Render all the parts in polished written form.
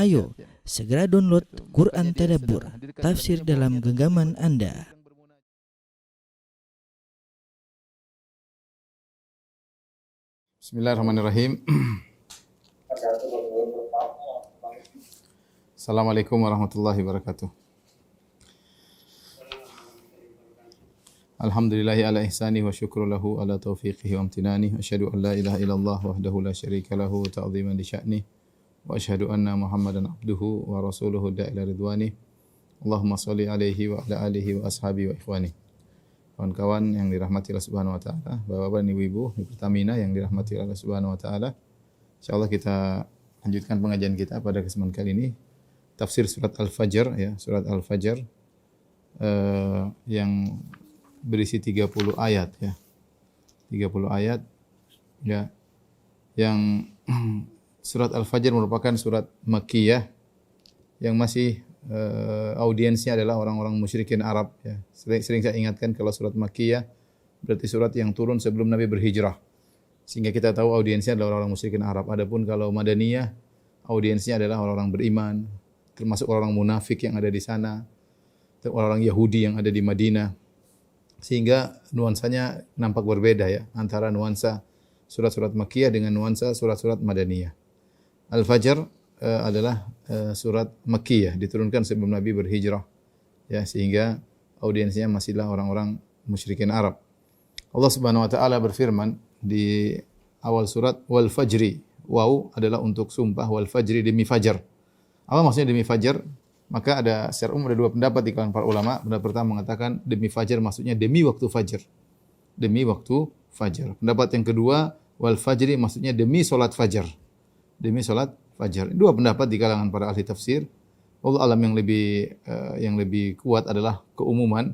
Ayo, segera download Quran Tadabbur, tafsir dalam genggaman Anda. Bismillahirrahmanirrahim. Assalamualaikum warahmatullahi wabarakatuh. Alhamdulillahi ala ihsani wa syukru lahu ala taufiqihi wa amtinani. Asyhadu an la ilaha illallah wahdahu la syarika lahu ta'ziman li sya'ni. Wa asyhadu anna Muhammadan abduhu wa rasuluhu da'ila ridwani. Allahumma shalli alaihi wa ala alihi wa ashabihi wa ikhwani. Kawan-kawan yang dirahmati Allah Subhanahu wa taala, Bapak-bapak dan Ibu-ibu di Pertamina yang dirahmati Allah Subhanahu wa taala. Insyaallah kita lanjutkan pengajian kita pada kesempatan kali ini tafsir surat Al-Fajr ya, surat Al-Fajr yang berisi 30 ayat ya. 30 ayat ya. Yang surat Al-Fajr merupakan surat Makkiyah yang masih audiensnya adalah orang-orang musyrikin Arab ya. Sering saya ingatkan kalau surat Makkiyah berarti surat yang turun sebelum Nabi berhijrah. Sehingga kita tahu audiensnya adalah orang-orang musyrikin Arab. Adapun kalau Madaniyah audiensnya adalah orang-orang beriman, termasuk orang-orang munafik yang ada di sana, orang-orang Yahudi yang ada di Madinah. Sehingga nuansanya nampak berbeda ya antara nuansa surat-surat Makkiyah dengan nuansa surat-surat Madaniyah. Al-Fajr adalah surat Makkiyah, diturunkan sebelum Nabi berhijrah ya, sehingga audiensnya masihlah orang-orang musyrikin Arab. Allah Subhanahu wa taala berfirman di awal surat wal fajri. Waw adalah untuk sumpah, wal fajri demi fajar. Apa maksudnya demi fajar? Maka ada secara umum ada dua pendapat di kalangan para ulama. Pendapat pertama mengatakan demi fajar maksudnya demi waktu fajar. Demi waktu fajar. Pendapat yang kedua wal fajri maksudnya demi salat fajar. Demi salat fajar. Dua pendapat di kalangan para ahli tafsir. Allah alam yang lebih kuat adalah keumuman.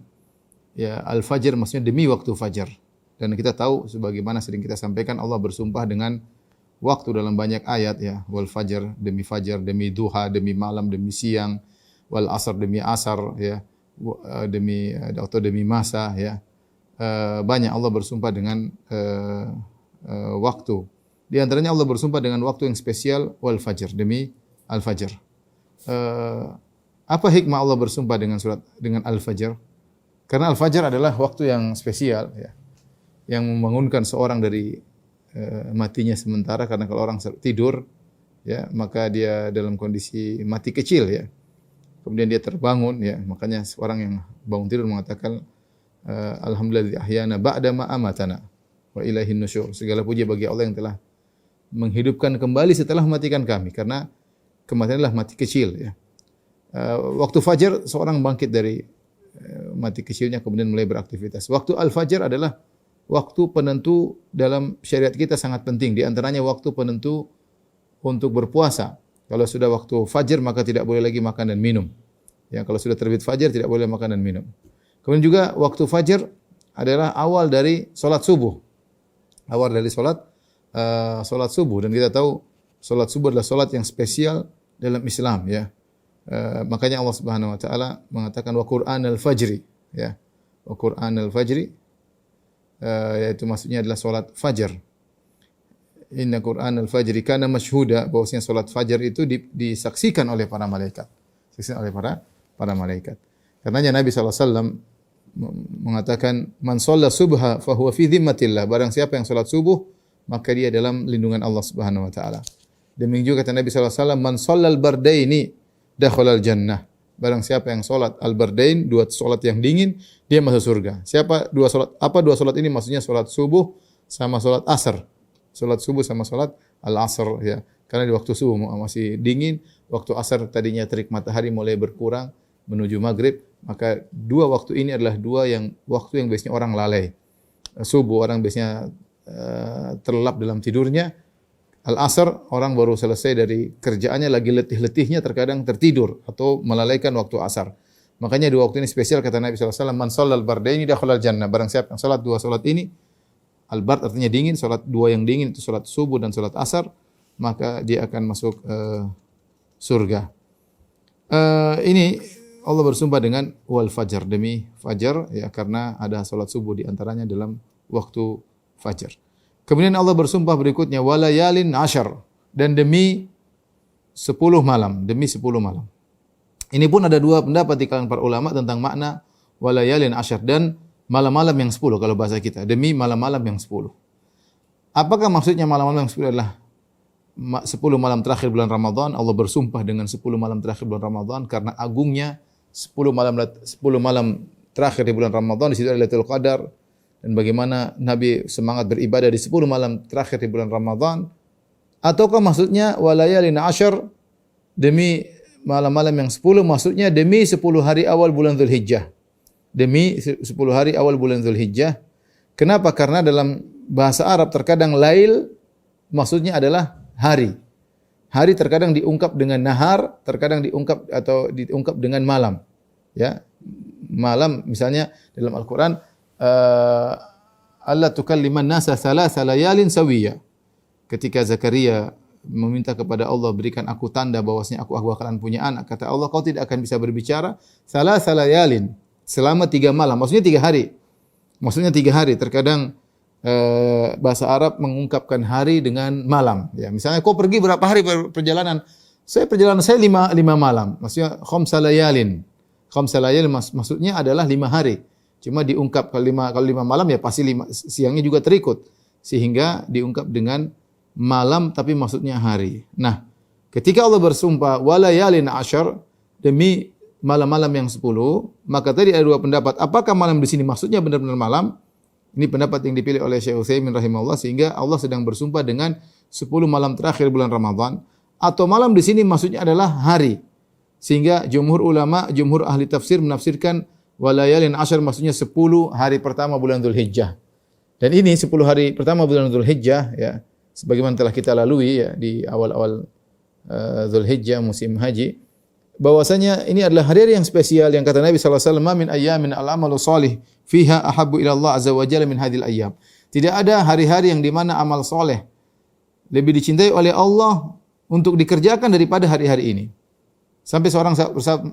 Ya, al-fajr maksudnya demi waktu fajar. Dan kita tahu sebagaimana sering kita sampaikan Allah bersumpah dengan waktu dalam banyak ayat ya. Wal fajr demi fajar, demi duha, demi malam, demi siang. Wal asar demi asar ya. Demi masa ya. Banyak Allah bersumpah dengan waktu. Di antaranya Allah bersumpah dengan waktu yang spesial wal fajr demi al-fajr. Apa hikmah Allah bersumpah dengan al-fajr? Karena al-fajr adalah waktu yang spesial ya. Yang membangunkan seorang dari matinya sementara, karena kalau orang tidur ya maka dia dalam kondisi mati kecil ya. Kemudian dia terbangun ya. Makanya seorang yang bangun tidur mengatakan alhamdulillah ahyana ba'da ma amatana wa ilaihin nusyur. Segala puji bagi Allah yang telah menghidupkan kembali setelah mematikan kami, karena kematian adalah mati kecil ya. Waktu fajar seorang bangkit dari mati kecilnya kemudian mulai beraktivitas. Waktu al-fajr adalah waktu penentu dalam syariat kita, sangat penting. Di antaranya waktu penentu untuk berpuasa. Kalau sudah waktu fajar maka tidak boleh lagi makan dan minum. Ya, kalau sudah terbit fajar tidak boleh makan dan minum. Kemudian juga waktu fajar adalah awal dari salat subuh. Awal dari salat subuh, dan kita tahu salat subuh adalah salat yang spesial dalam Islam ya. Makanya Allah Subhanahu wa taala mengatakan wa Qur'anal fajri ya. Wa Qur'anal fajri yaitu maksudnya adalah salat fajar. Inna Qur'anal fajri kana masyhuda, bahwasanya salat fajar itu disaksikan oleh para malaikat. Disaksikan oleh para malaikat. Karenanya Nabi sallallahu alaihi wasallam mengatakan man shalla subha fa huwa fi dhimmatillah. Barang siapa yang salat subuh maka dia dalam lindungan Allah Subhanahu wa taala. Demikian juga kata Nabi sallallahu alaihi wasallam man shallal bardaini dakhalal jannah. Barang siapa yang salat al-bardain, dua salat yang dingin, dia masuk surga. Siapa dua salat? Apa dua salat ini? Maksudnya salat subuh sama salat asar. Salat subuh sama salat al-asr ya. Karena di waktu subuh masih dingin, waktu asar tadinya terik matahari mulai berkurang menuju maghrib, maka dua waktu ini adalah waktu yang biasanya orang lalai. Subuh orang biasanya terlelap dalam tidurnya. Al-asr orang baru selesai dari kerjaannya, lagi letih-letihnya, terkadang tertidur atau melalaikan waktu asar. Makanya dua waktu ini spesial, kata Nabi sallallahu alaihi wasallam, man shallal bardaini dakhalal jannah. Barang siapa yang salat dua salat ini, al-bard artinya dingin, salat dua yang dingin itu salat subuh dan salat asar, maka dia akan masuk surga. Ini Allah bersumpah dengan wal fajar, demi fajar ya, karena ada salat subuh di antaranya dalam waktu fajar. Kemudian Allah bersumpah berikutnya walayalin ashar, dan demi 10 malam, demi 10 malam. Ini pun ada dua pendapat di kalangan para ulama tentang makna walayalin asyar dan malam-malam yang 10 kalau bahasa kita, demi malam-malam yang 10. Apakah maksudnya malam-malam yang 10 adalah 10 malam terakhir bulan Ramadan? Allah bersumpah dengan 10 malam terakhir bulan Ramadan karena agungnya 10 malam terakhir di bulan Ramadan. Di situ ada Lailatul Qadar dan bagaimana Nabi semangat beribadah di 10 malam terakhir di bulan Ramadan. Ataukah maksudnya walayalin asyar, demi malam-malam yang 10, maksudnya demi 10 hari awal bulan Dzulhijjah. Demi 10 hari awal bulan Dzulhijjah. Kenapa? Karena dalam bahasa Arab terkadang lail maksudnya adalah hari. Hari terkadang diungkap dengan nahar, terkadang diungkap dengan malam. Ya. Malam misalnya dalam Al-Qur'an Allah tukalliman nasa thalatha layalin sawiyya. Ketika Zakaria meminta kepada Allah, berikan aku tanda bahwasanya aku bakalan punya anak. Kata Allah, kau tidak akan bisa berbicara thalatha layalin, selama 3 malam. Maksudnya 3 hari. Maksudnya 3 hari. Terkadang bahasa Arab mengungkapkan hari dengan malam. Ya, misalnya kau pergi berapa hari perjalanan? Perjalanan saya 5 malam. Maksudnya khamsa layalin. Khamsa layalin maksudnya adalah 5 hari. Cuma diungkap kalau 5 malam ya pasti siangnya juga terikut. Sehingga diungkap dengan malam tapi maksudnya hari. Nah, ketika Allah bersumpah walayalin asyar, demi malam-malam yang 10, maka tadi ada dua pendapat. Apakah malam di sini maksudnya benar-benar malam? Ini pendapat yang dipilih oleh Syekh Utsaimin rahimahullah, sehingga Allah sedang bersumpah dengan 10 malam terakhir bulan Ramadan, atau malam di sini maksudnya adalah hari. Sehingga jumhur ulama, jumhur ahli tafsir menafsirkan walayalin asyar maksudnya 10 hari pertama bulan Dzulhijjah. Dan ini 10 hari pertama bulan Dzulhijjah ya, sebagaimana telah kita lalui ya di awal-awal Dzulhijjah musim haji, bahwasanya ini adalah hari yang spesial yang kata Nabi sallallahu alaihi wasallam, min ayyamin al-amalu shalih fiha ahabbu ila Allah azza wa jalla min hadhil ayyam. Tidak ada hari-hari yang di mana amal soleh lebih dicintai oleh Allah untuk dikerjakan daripada hari-hari ini. Sampai seorang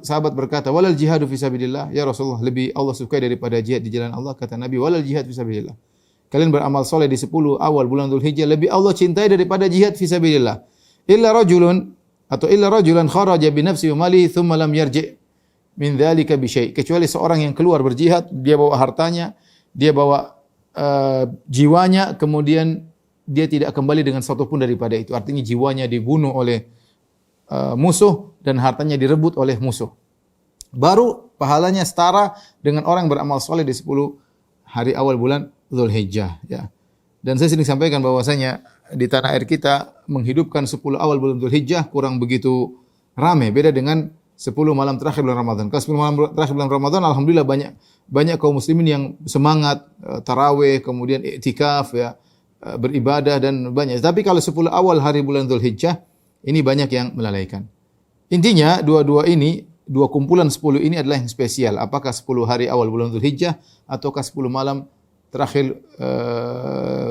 sahabat berkata, walal jihadu fisabilillah, ya Rasulullah, lebih Allah sukai daripada jihad di jalan Allah. Kata Nabi, walal jihad fisabilillah. Kalian beramal soleh di 10 awal bulan Dzulhijjah lebih Allah cintai daripada jihad fisabilillah. Illa rajulan kharaja bi nafsihi wa malihi thumma lam yarji' min dzalika bi syai'. Kecuali seorang yang keluar berjihad, dia bawa hartanya, dia bawa jiwanya, kemudian dia tidak kembali dengan satu pun daripada itu. Artinya jiwanya dibunuh oleh musuh dan hartanya direbut oleh musuh. Baru pahalanya setara dengan orang beramal soleh di 10 hari awal bulan Dzulhijjah ya. Dan saya sering sampaikan bahwasanya di tanah air kita menghidupkan 10 awal bulan Dzulhijjah kurang begitu ramai, beda dengan 10 malam terakhir bulan Ramadan. Kalau 10 malam terakhir bulan Ramadan alhamdulillah banyak kaum muslimin yang semangat tarawih, kemudian iktikaf ya, beribadah dan banyak. Tapi kalau 10 awal hari bulan Dzulhijjah ini banyak yang melalaikan. Intinya dua kumpulan 10 ini adalah yang spesial. Apakah 10 hari awal bulan Dzulhijjah ataukah 10 malam terakhir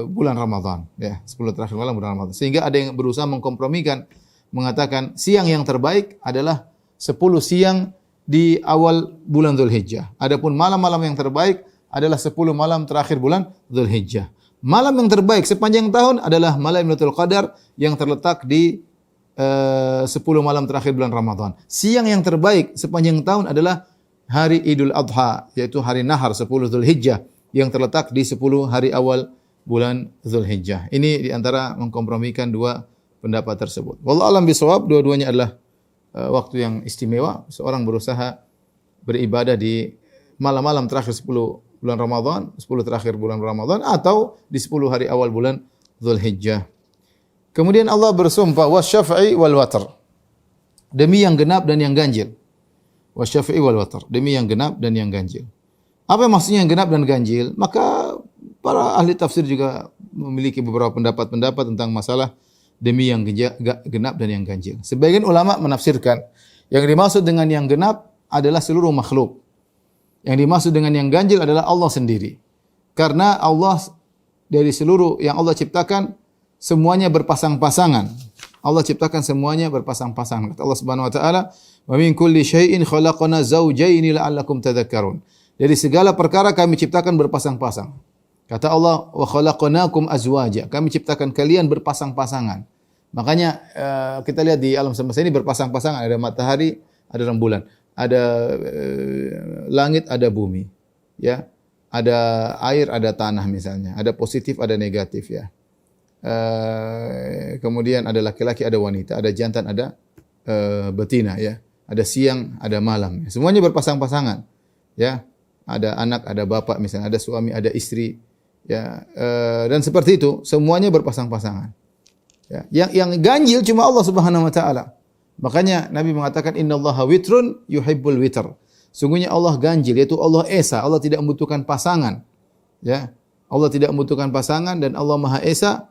bulan Ramadan ya, 10 terakhir malam bulan Ramadan. Sehingga ada yang berusaha mengkompromikan, mengatakan siang yang terbaik adalah 10 siang di awal bulan Dzulhijjah. Adapun malam-malam yang terbaik adalah 10 malam terakhir bulan Dzulhijjah. Malam yang terbaik sepanjang tahun adalah malam Lailatul Qadar yang terletak di 10 malam terakhir bulan Ramadan. Siang yang terbaik sepanjang tahun adalah hari Idul Adha, yaitu hari Nahar 10 Dzulhijjah yang terletak di 10 hari awal bulan Dzulhijjah. Ini diantara mengkompromikan dua pendapat tersebut. Wallahu a'lam bishawab, dua-duanya adalah waktu yang istimewa. Seorang berusaha beribadah di malam-malam terakhir 10 bulan Ramadan, 10 terakhir bulan Ramadan, atau di 10 hari awal bulan Dzulhijjah. Kemudian Allah bersumpah wasyafa'i wal watr, demi yang genap dan yang ganjil. Wasyafa'i wal watr, demi yang genap dan yang ganjil. Apa maksudnya yang genap dan ganjil? Maka para ahli tafsir juga memiliki beberapa pendapat tentang masalah demi yang genap dan yang ganjil. Sebagian ulama menafsirkan yang dimaksud dengan yang genap adalah seluruh makhluk. Yang dimaksud dengan yang ganjil adalah Allah sendiri. Karena Allah dari seluruh yang Allah ciptakan semuanya berpasang-pasangan. Allah ciptakan semuanya berpasang-pasangan. Kata Allah Subhanahu wa taala, "Wa min kulli syai'in khalaqna zawjayn la'allakum tadhakkarun." Dari segala perkara kami ciptakan berpasang-pasang. Kata Allah, "Wa khalaqnakum azwaja." Kami ciptakan kalian berpasang-pasangan. Makanya kita lihat di alam semesta ini berpasang-pasangan, ada matahari, ada rembulan, ada langit, ada bumi, ya. Ada air, ada tanah misalnya, ada positif, ada negatif ya. Kemudian ada laki-laki, ada wanita, ada jantan, ada betina ya. Ada siang, ada malam. Semuanya berpasang-pasangan. Ya. Ada anak, ada bapak misalnya, ada suami, ada istri ya. Dan seperti itu, semuanya berpasang-pasangan. Ya. Yang ganjil cuma Allah Subhanahu wa taala. Makanya Nabi mengatakan innallaha witrun yuhibbul witr. Sungguhnya Allah ganjil, yaitu Allah esa. Allah tidak membutuhkan pasangan. Ya. Allah tidak membutuhkan pasangan dan Allah Maha Esa.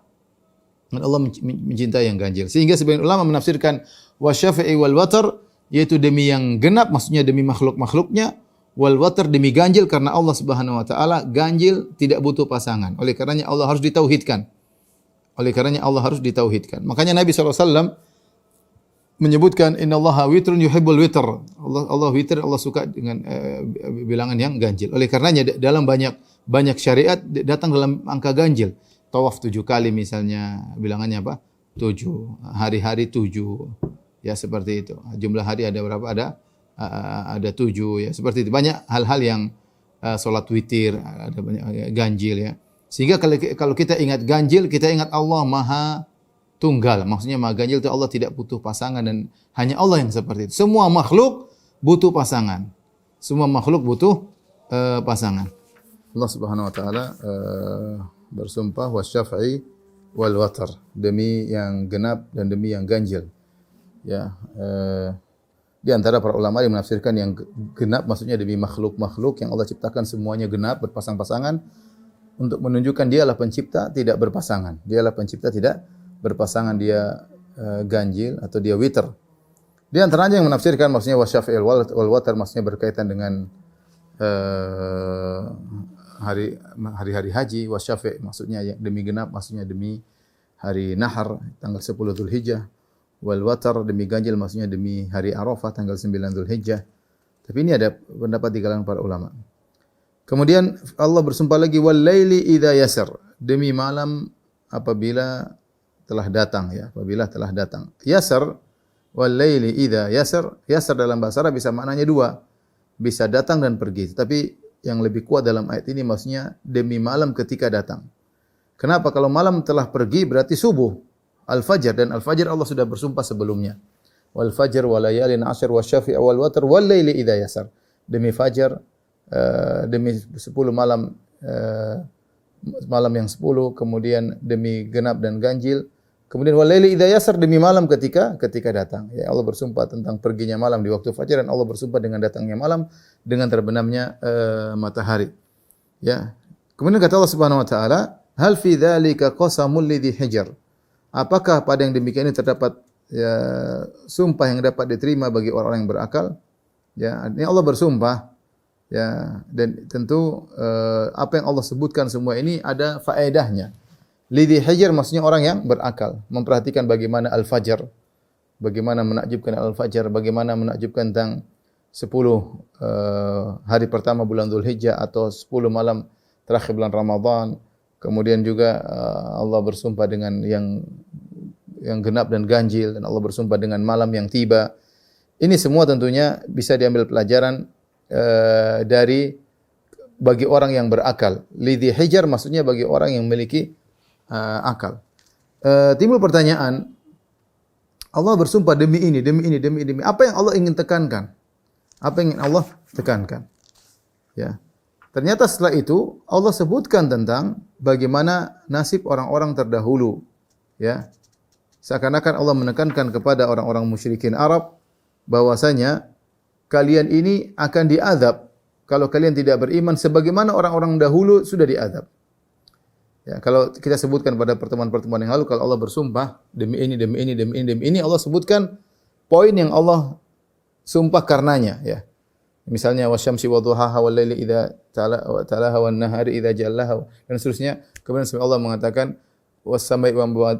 Dan Allah mencintai yang ganjil. Sehingga sebagian ulama menafsirkan wasyafi'i wal watar, yaitu demi yang genap, maksudnya demi makhluk-makhluknya. Wal watar demi ganjil, karena Allah Subhanahu wa taala ganjil, tidak butuh pasangan. Oleh karenanya Allah harus ditauhidkan. Makanya Nabi SAW menyebutkan innallaha witrun yuhibbul witr. Allah witr, Allah suka dengan bilangan yang ganjil. Oleh karenanya dalam banyak syariat datang dalam angka ganjil. Tawaf 7 kali misalnya, bilangannya apa? 7. Hari-hari 7. Ya seperti itu. Jumlah hari ada berapa? Ada 7 ya. Seperti itu. Banyak hal-hal yang salat witir, ada banyak ganjil ya. Sehingga kalau kita ingat ganjil, kita ingat Allah Maha Tunggal. Maksudnya Maha Ganjil itu Allah tidak butuh pasangan dan hanya Allah yang seperti itu. Semua makhluk butuh pasangan. Pasangan. Allah Subhanahu wa taala bersumpah wasyafi'i wal watar, demi yang genap dan demi yang ganjil. Ya, di antara para ulama yang menafsirkan yang genap maksudnya demi makhluk-makhluk yang Allah ciptakan semuanya genap berpasang-pasangan untuk menunjukkan dialah pencipta tidak berpasangan. Dialah pencipta tidak berpasangan, dia ganjil atau dia witr. Di antaranya yang menafsirkan maksudnya wasyafi'il wal watar maksudnya berkaitan dengan hari-hari haji. Wasyafi' maksudnya demi genap, maksudnya demi hari nahar tanggal 10 Dzulhijjah. Wal watar demi ganjil maksudnya demi hari Arafah tanggal 9 Dzulhijjah. Tapi ini ada pendapat di kalangan para ulama. Kemudian Allah bersumpah lagi wal laili idza yasar, demi malam apabila telah datang ya, apabila telah datang. Yasar wal laili idza yasar, yasar dalam bahasa Arab bisa maknanya dua, bisa datang dan pergi. Tapi yang lebih kuat dalam ayat ini maksudnya demi malam ketika datang. Kenapa? Kalau malam telah pergi berarti subuh, al-fajr, dan al-fajr Allah sudah bersumpah sebelumnya. Wal fajr wa layalin 'ashr wasyafi' wal watr wal laili idza yasar. Demi fajar, demi 10 malam, malam yang 10, kemudian demi genap dan ganjil. Kemudian wal laili idza yasar, demi malam ketika datang. Ya, Allah bersumpah tentang perginya malam di waktu fajar dan Allah bersumpah dengan datangnya malam dengan terbenamnya matahari. Ya. Kemudian kata Allah Subhanahu wa taala, hal fi dzalika qasamul lidzi hijr. Apakah pada yang demikian ini terdapat ya, sumpah yang dapat diterima bagi orang-orang yang berakal? Ya, ini Allah bersumpah. Ya, dan tentu apa yang Allah sebutkan semua ini ada faedahnya. Lidhi hijr maksudnya orang yang berakal, memperhatikan bagaimana al-fajr, bagaimana menakjubkan al-fajr, bagaimana menakjubkan tentang 10 hari pertama bulan Dzulhijjah atau 10 malam terakhir bulan Ramadan. Kemudian juga Allah bersumpah dengan yang genap dan ganjil, dan Allah bersumpah dengan malam yang tiba. Ini semua tentunya bisa diambil pelajaran dari bagi orang yang berakal. Lidhi hijr maksudnya bagi orang yang memiliki akal. Timbul pertanyaan, Allah bersumpah demi ini. Apa yang Allah ingin tekankan? Apa yang ingin Allah tekankan? Ya. Ternyata setelah itu Allah sebutkan tentang bagaimana nasib orang-orang terdahulu. Ya. Seakan-akan Allah menekankan kepada orang-orang musyrikin Arab bahwasanya kalian ini akan diazab kalau kalian tidak beriman sebagaimana orang-orang dahulu sudah diazab. Ya, kalau kita sebutkan pada pertemuan-pertemuan yang lalu, kalau Allah bersumpah demi ini, Allah sebutkan poin yang Allah sumpah karenanya. Ya. Misalnya wasyamsi wadhuhaha wal laili idza talaha wan nahari idza jallaha dan seterusnya. Kemudian Allah mengatakan was-samai wa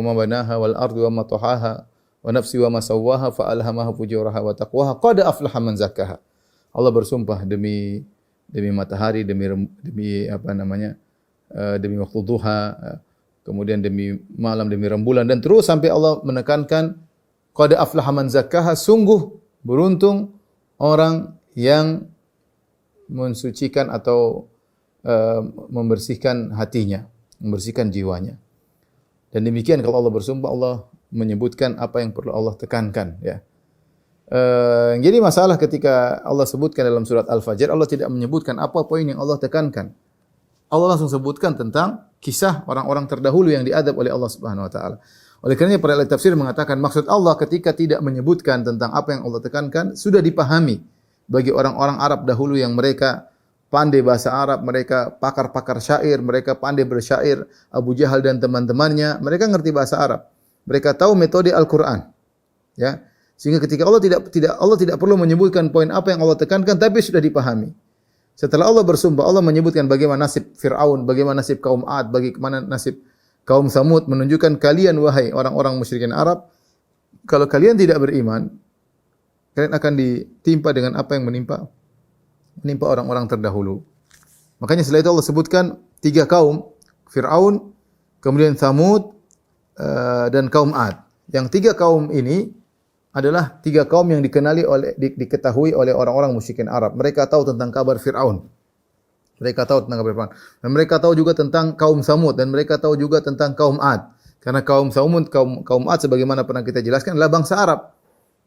ma banaha wal ardi wa ma tahaha wa nafsi wa ma sawwaha fa alhamaha fujuraha wa taqwaha qad aflaha man zakkaha. Allah bersumpah demi matahari, demi apa namanya? Demi waktu duha, kemudian demi malam, demi rembulan, dan terus sampai Allah menekankan qad aflaha man zakkaha, sungguh beruntung orang yang mensucikan atau membersihkan hatinya, membersihkan jiwanya. Dan demikian kalau Allah bersumpah, Allah menyebutkan apa yang perlu Allah tekankan, ya. Jadi masalah ketika Allah sebutkan dalam surat Al-Fajr, Allah tidak menyebutkan apa poin yang Allah tekankan. Allah langsung sebutkan tentang kisah orang-orang terdahulu yang diadab oleh Allah Subhanahu wa taala. Oleh karenanya para ahli tafsir mengatakan maksud Allah ketika tidak menyebutkan tentang apa yang Allah tekankan sudah dipahami bagi orang-orang Arab dahulu yang mereka pandai bahasa Arab, mereka pakar-pakar syair, mereka pandai bersyair, Abu Jahal dan teman-temannya, mereka ngerti bahasa Arab. Mereka tahu metode Al-Qur'an. Ya. Sehingga ketika Allah tidak perlu menyebutkan poin apa yang Allah tekankan, tapi sudah dipahami. Setelah Allah bersumpah, Allah menyebutkan bagaimana nasib Fir'aun, bagaimana nasib kaum Ad, bagaimana nasib kaum Samud, menunjukkan kalian wahai orang-orang musyrikin Arab, kalau kalian tidak beriman, kalian akan ditimpa dengan apa yang menimpa orang-orang terdahulu. Makanya setelah itu Allah sebutkan 3 kaum, Fir'aun, kemudian Samud, dan kaum Ad. Yang 3 kaum ini adalah 3 kaum yang diketahui oleh orang-orang musyrikin Arab. Mereka tahu tentang kabar Fir'aun. Mereka tahu tentang kabar Fir'aun. Dan mereka tahu juga tentang kaum Samud, dan mereka tahu juga tentang kaum Ad. Karena kaum Samud, kaum Ad sebagaimana pernah kita jelaskan adalah bangsa Arab.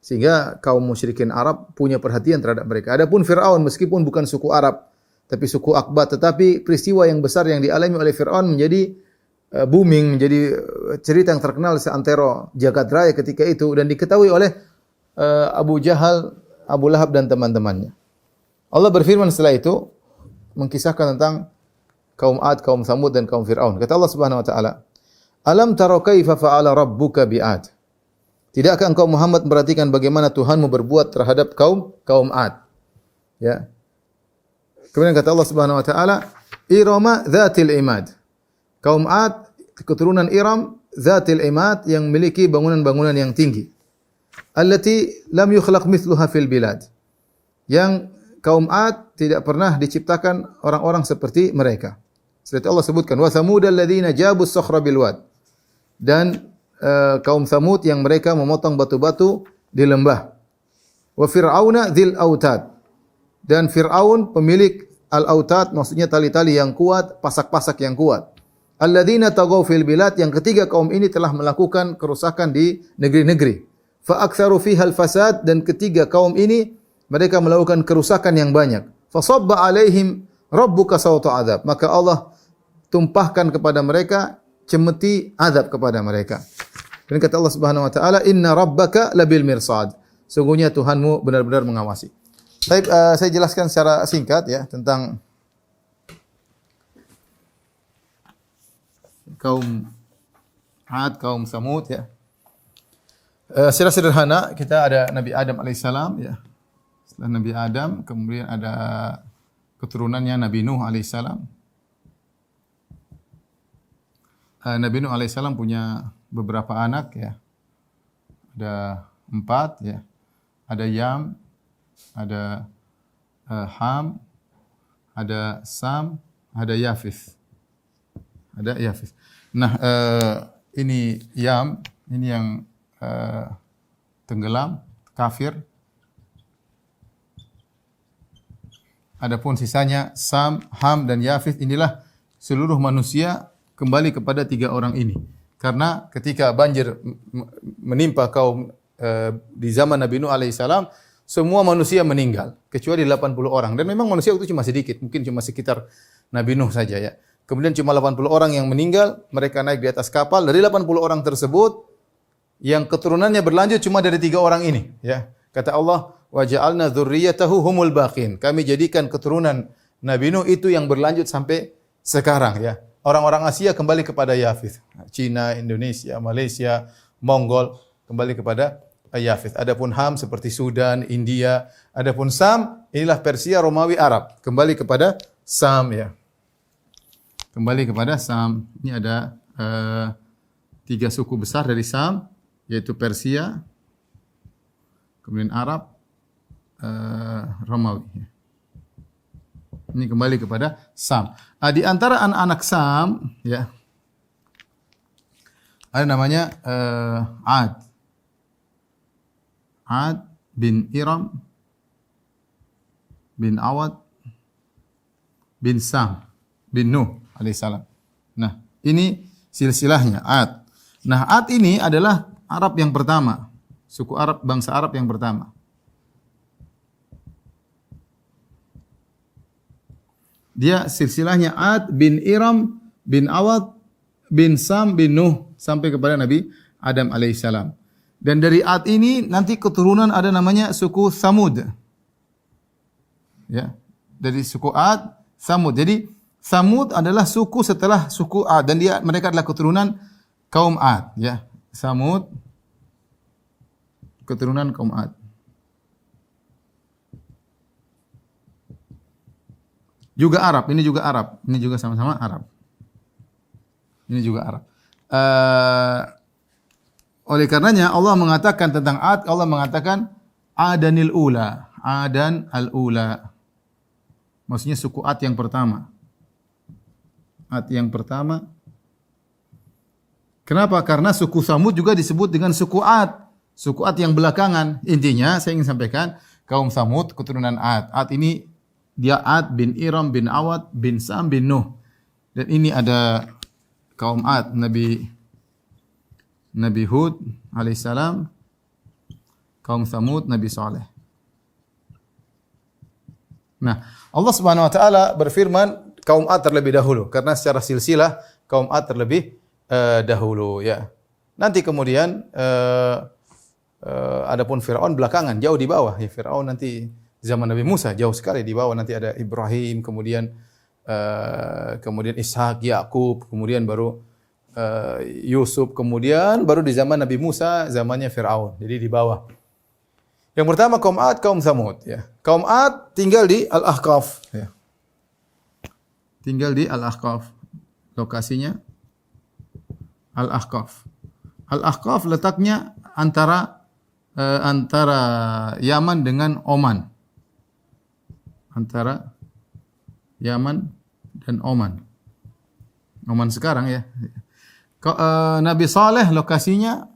Sehingga kaum musyrikin Arab punya perhatian terhadap mereka. Adapun Fir'aun meskipun bukan suku Arab, tapi suku Aqbat, tetapi peristiwa yang besar yang dialami oleh Fir'aun menjadi booming, menjadi cerita yang terkenal seantero jagat raya ketika itu dan diketahui oleh Abu Jahal, Abu Lahab dan teman-temannya. Allah berfirman setelah itu mengkisahkan tentang kaum Ad, kaum Samud dan kaum Fir'aun. Kata Allah Subhanahu wa taala, "Alam tara kaifa fa'ala rabbuka bi'ad?" Tidakkah engkau Muhammad memperhatikan bagaimana Tuhanmu berbuat terhadap kaum Ad? Ya. Kemudian kata Allah Subhanahu wa taala, "Irama dzatil imad." Kaum Ad, keturunan Iram, Zatil Imad, yang memiliki bangunan-bangunan yang tinggi. Allati lam yukhlaq mithluha fil bilad. Yang kaum Ad tidak pernah diciptakan orang-orang seperti mereka. Seperti Allah sebutkan, wa thamudal ladzina jabus sakhra bil wad. Dan kaum Thamud yang mereka memotong batu-batu di lembah. Wa fir'auna dzil autad. Dan Fir'aun pemilik al-autad, maksudnya tali-tali yang kuat, pasak-pasak yang kuat. Alladzina taghaw fil bilad, yang ketiga kaum ini telah melakukan kerusakan di negeri-negeri. Fa aktsaru fiha al fasad, dan ketiga kaum ini mereka melakukan kerusakan yang banyak. Fa sabba alaihim rabbuka sawta adzab, maka Allah tumpahkan kepada mereka cemeti azab kepada mereka. Dan kata Allah Subhanahu wa taala, inna rabbaka labil mirsad, sungguhnya Tuhanmu benar-benar mengawasi. Baik, saya jelaskan secara singkat ya tentang kaum Ad, kaum Samud ya. Secara sederhana kita ada Nabi Adam alaihissalam ya. Setelah Nabi Adam kemudian ada keturunannya Nabi Nuh alaihissalam. Nabi Nuh alaihissalam punya beberapa anak ya. Ada 4 ya. Ada Yam, ada Ham, ada Sam, ada Yafith. Ada Yafith. Nah, ini Yam, ini yang tenggelam, kafir. Adapun sisanya Sam, Ham dan Yafith, inilah seluruh manusia kembali kepada 3 orang ini. Karena ketika banjir menimpa kaum di zaman Nabi Nuh alaihissalam, semua manusia meninggal kecuali 80 orang, dan memang manusia itu cuma sedikit, mungkin cuma sekitar Nabi Nuh saja ya. Kemudian cuma 80 orang yang meninggal, mereka naik di atas kapal. Dari 80 orang tersebut, yang keturunannya berlanjut cuma dari 3 orang ini. Ya. Kata Allah, wa ja'alna dzurriyyatahu humul baqin. Kami jadikan keturunan Nabi Nuh itu yang berlanjut sampai sekarang. Ya. Orang-orang Asia kembali kepada Yafith. Cina, Indonesia, Malaysia, Mongol kembali kepada Yafith. Adapun Ham seperti Sudan, India. Adapun Sam, inilah Persia, Romawi, Arab. Kembali kepada Sam ya. Kembali kepada Sam. Ini ada 3 suku besar dari Sam, yaitu Persia, kemudian Arab, Romawi. Ini kembali kepada Sam. Di antara anak-anak Sam, ya, Ada namanya Ad. Ad bin Iram bin Awad bin Sam bin Nuh alaihissalam. Nah, ini silsilahnya Ad. Nah, Ad ini adalah Arab yang pertama, suku Arab, bangsa Arab yang pertama. Dia silsilahnya Ad bin Iram bin Awad bin Sam bin Nuh sampai kepada Nabi Adam alaihissalam. Dan dari Ad ini nanti keturunan ada namanya suku Samud. Ya, dari suku Ad, Samud. Jadi Samud adalah suku setelah suku Ad dan mereka adalah keturunan kaum Ad, ya. Samud keturunan kaum Ad. Juga Arab, ini juga Arab. Ini juga sama-sama Arab. Ini juga Arab. Oleh karenanya Allah mengatakan tentang Ad, Allah mengatakan Adanil Ula, Adan al-Ula. Maksudnya suku Ad yang pertama. Ad yang pertama. Kenapa? Karena suku Samud juga disebut dengan suku Ad. Suku Ad yang belakangan. Intinya saya ingin sampaikan kaum Samud keturunan Ad. Ad ini dia Ad bin Iram bin Awad bin Sam bin Nuh. Dan ini ada kaum Ad, Nabi Hud alaihissalam, kaum Samud, Nabi Saleh. Nah, Allah Subhanahu wa taala berfirman kaum Ad terlebih dahulu karena secara silsilah kaum Ad terlebih dahulu, ya. Nanti kemudian adapun Firaun belakangan, jauh di bawah. Ya, Firaun nanti zaman Nabi Musa jauh sekali di bawah, nanti ada Ibrahim, kemudian Ishak, Yakub, kemudian baru Yusuf, kemudian baru di zaman Nabi Musa zamannya Firaun. Jadi di bawah. Yang pertama kaum Ad, kaum Samud, ya. Kaum Ad tinggal di Al-Ahqaf, ya. Tinggal di Al-Ahqaf. Lokasinya Al-Ahqaf. Al-Ahqaf letaknya antara Yaman dengan Oman. Antara Yaman dan Oman. Oman sekarang, ya. Nabi Saleh lokasinya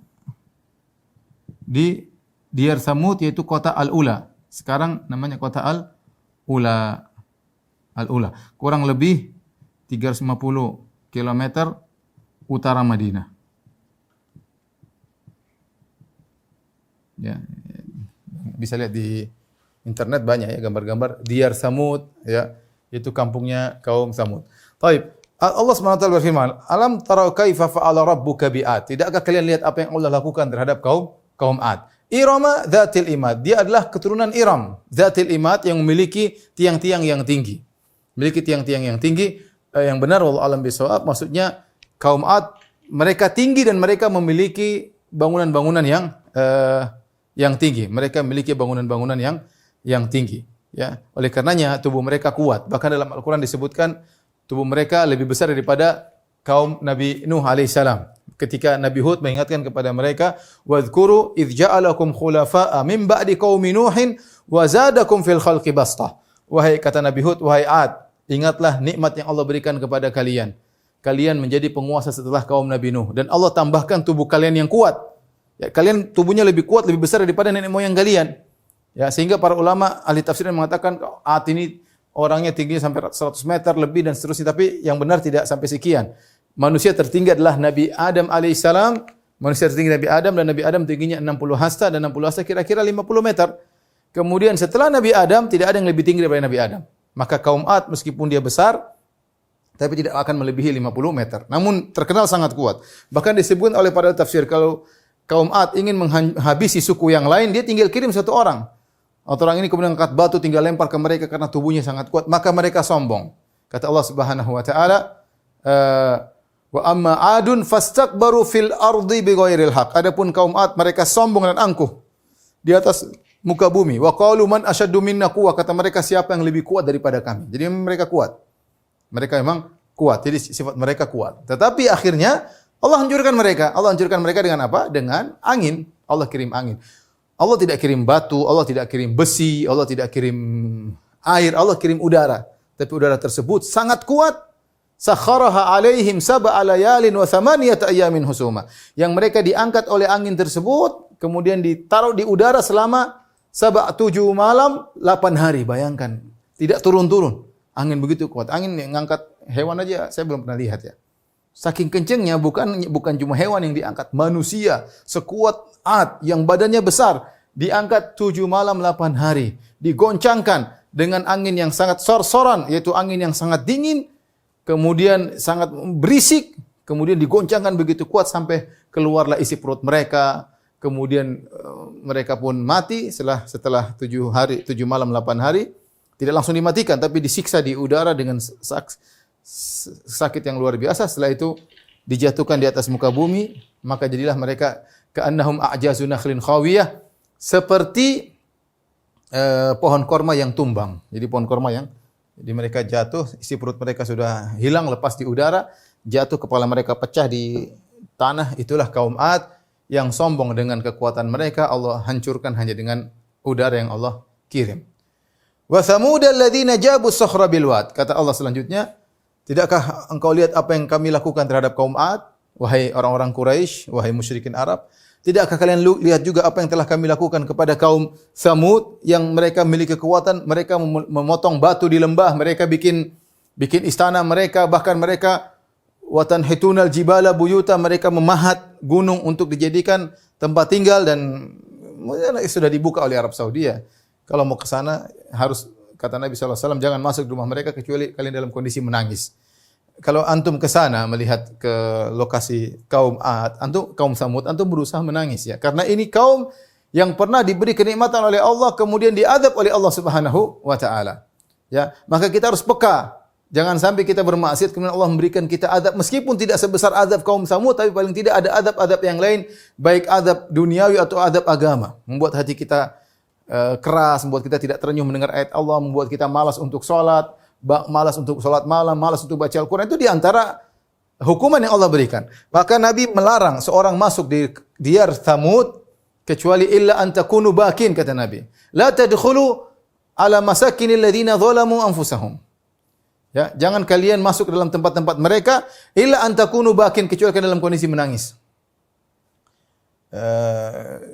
di Diyar Samud, yaitu kota Al-Ula. Sekarang namanya kota Al-Ula. Al-Ula. Kurang lebih 350 km utara Madinah. Ya, bisa lihat di internet banyak ya gambar-gambar Diyar Samud, ya. Itu kampungnya kaum Samud. Baik. Allah SWT berfirman, "Alam tarau kaifa fa'ala rabbuka bi'ad?" Tidakkah kalian lihat apa yang Allah lakukan terhadap kaum Ad? Irama dzatil imad. Dia adalah keturunan Iram, dzatil imad, yang memiliki tiang-tiang yang tinggi. Memiliki tiang-tiang yang tinggi. Yang benar wallahu alam bisawab, maksudnya kaum Ad mereka tinggi dan mereka memiliki bangunan-bangunan yang tinggi. Mereka memiliki bangunan-bangunan yang tinggi, ya. Oleh karenanya tubuh mereka kuat. Bahkan dalam Al-Qur'an disebutkan tubuh mereka lebih besar daripada kaum Nabi Nuh alaihissalam. Ketika Nabi Hud mengingatkan kepada mereka, "Wadhkuru idz ja'alakum khulafa'a min ba'di qaumi Nuhin wa zadakum fil khalqi bastah." Wahai kata Nabi Hud, wahai Ad, ingatlah nikmat yang Allah berikan kepada kalian. Kalian menjadi penguasa setelah kaum Nabi Nuh dan Allah tambahkan tubuh kalian yang kuat. Ya, kalian tubuhnya lebih kuat, lebih besar daripada nenek moyang kalian. Ya, sehingga para ulama ahli tafsir mengatakan Ad ini orangnya tingginya sampai 100 meter lebih dan seterusnya, tapi yang benar tidak sampai sekian. Manusia tertinggi adalah Nabi Adam alaihissalam. Manusia tertinggi Nabi Adam, dan Nabi Adam tingginya 60 hasta, dan 60 hasta kira-kira 50 meter. Kemudian setelah Nabi Adam tidak ada yang lebih tinggi daripada Nabi Adam. Maka kaum Ad meskipun dia besar tapi tidak akan melebihi 50 meter. Namun terkenal sangat kuat. Bahkan disebutkan oleh para tafsir kalau kaum Ad ingin menghabisi suku yang lain, dia tinggal kirim satu orang. Atau orang ini kemudian angkat batu tinggal lempar ke mereka karena tubuhnya sangat kuat, maka mereka sombong. Kata Allah Subhanahu wa taala, wa amma adun fastakbaru fil ardi bighairil haq. Adapun kaum Ad mereka sombong dan angkuh di atas muka bumi. Wa qalu man asyaddu minna quwwah, kata mereka siapa yang lebih kuat daripada kami. Jadi mereka kuat. Mereka memang kuat. Jadi sifat mereka kuat. Tetapi akhirnya Allah hancurkan mereka. Allah hancurkan mereka dengan apa? Dengan angin. Allah kirim angin. Allah tidak kirim batu, Allah tidak kirim besi, Allah tidak kirim air, Allah kirim udara. Tapi udara tersebut sangat kuat sakharaha alaihim sab'a layalin wa thamaniyata ayamin husuma. Yang mereka diangkat oleh angin tersebut, kemudian ditaruh di udara selama 7 malam, 8 hari. Bayangkan, tidak turun-turun. Angin begitu kuat. Angin yang ngangkat hewan aja saya belum pernah lihat ya. Saking kencengnya, bukan cuma hewan yang diangkat, manusia sekuat Ad yang badannya besar diangkat 7 malam 8 hari, digoncangkan dengan angin yang sangat sor-soran, yaitu angin yang sangat dingin, kemudian sangat berisik, kemudian digoncangkan begitu kuat sampai keluarlah isi perut mereka, kemudian mereka pun mati setelah 7 malam 8 hari, tidak langsung dimatikan tapi disiksa di udara dengan sakit yang luar biasa. Setelah itu dijatuhkan di atas muka bumi, maka jadilah mereka ka'annahum a'jazu nakhlin khawiyah, seperti pohon korma yang tumbang. Jadi pohon korma yang mereka jatuh, isi perut mereka sudah hilang, lepas di udara, jatuh, kepala mereka pecah di tanah. Itulah kaum Ad yang sombong dengan kekuatan mereka, Allah hancurkan hanya dengan udara yang Allah kirim. Wa thamud alladziina jabu as-sakhra bil wad. Kata Allah selanjutnya, tidakkah engkau lihat apa yang kami lakukan terhadap kaum Ad, wahai orang-orang Quraisy, wahai musyrikin Arab? Tidakkah kalian lihat juga apa yang telah kami lakukan kepada kaum Tsamud yang mereka memiliki kekuatan, mereka memotong batu di lembah, mereka bikin istana mereka, bahkan mereka watanhitunal jibala buyuta, mereka memahat gunung untuk dijadikan tempat tinggal, dan sudah dibuka oleh Arab Saudi ya. Kalau mau ke sana harus, kata Nabi sallallahu alaihi wasallam, jangan masuk di rumah mereka kecuali kalian dalam kondisi menangis. Kalau antum ke sana melihat ke lokasi kaum Ad, kaum Tsamud, antum berusaha menangis ya. Karena ini kaum yang pernah diberi kenikmatan oleh Allah kemudian diadab oleh Allah Subhanahu wa taala. Ya, maka kita harus peka. Jangan sampai kita bermaksiat kemudian Allah memberikan kita adab meskipun tidak sebesar adab kaum Tsamud, tapi paling tidak ada adab-adab yang lain, baik adab duniawi atau adab agama. Membuat hati kita keras, membuat kita tidak terenyuh mendengar ayat Allah, membuat kita malas untuk salat, malas untuk salat malam, malas untuk baca Al-Quran. Itu di antara hukuman yang Allah berikan. Maka Nabi melarang seorang masuk di diyar Tsamud kecuali illa an takunu bakin, kata Nabi. La tadkhulu ala masakinil ladzina zalamu anfusahum. Ya, jangan kalian masuk dalam tempat-tempat mereka illa an takunu bakin, kecuali kalian dalam kondisi menangis.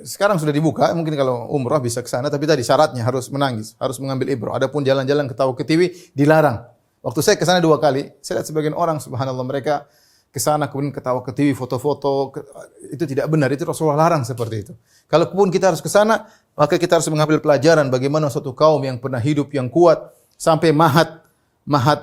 Sekarang sudah dibuka, mungkin kalau umrah bisa ke sana, tapi tadi syaratnya harus menangis, harus mengambil ibrah. Adapun jalan-jalan ketawa ketiwi dilarang. Waktu saya ke sana 2 kali, saya lihat sebagian orang subhanallah mereka ke sana kemudian ketawa ketiwi, foto-foto, itu tidak benar, itu Rasulullah larang seperti itu. Kalaupun kita harus ke sana, maka kita harus mengambil pelajaran bagaimana suatu kaum yang pernah hidup yang kuat sampai mahat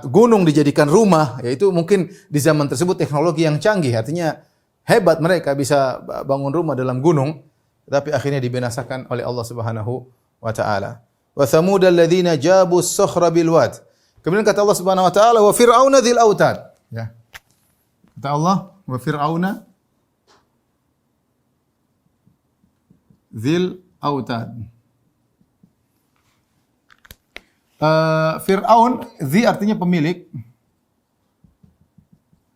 gunung dijadikan rumah, yaitu mungkin di zaman tersebut teknologi yang canggih, artinya hebat mereka bisa bangun rumah dalam gunung, tetapi akhirnya dibinasakan oleh Allah Subhanahu wa taala. Wa thamud alladziina jabu as-sakhra bil wad. Kemudian kata Allah Subhanahu wa taala, wa fir'auna dzil autad. Ya. Kata Allah, wa fir'auna dzil autad. Fir'aun, dzi artinya pemilik.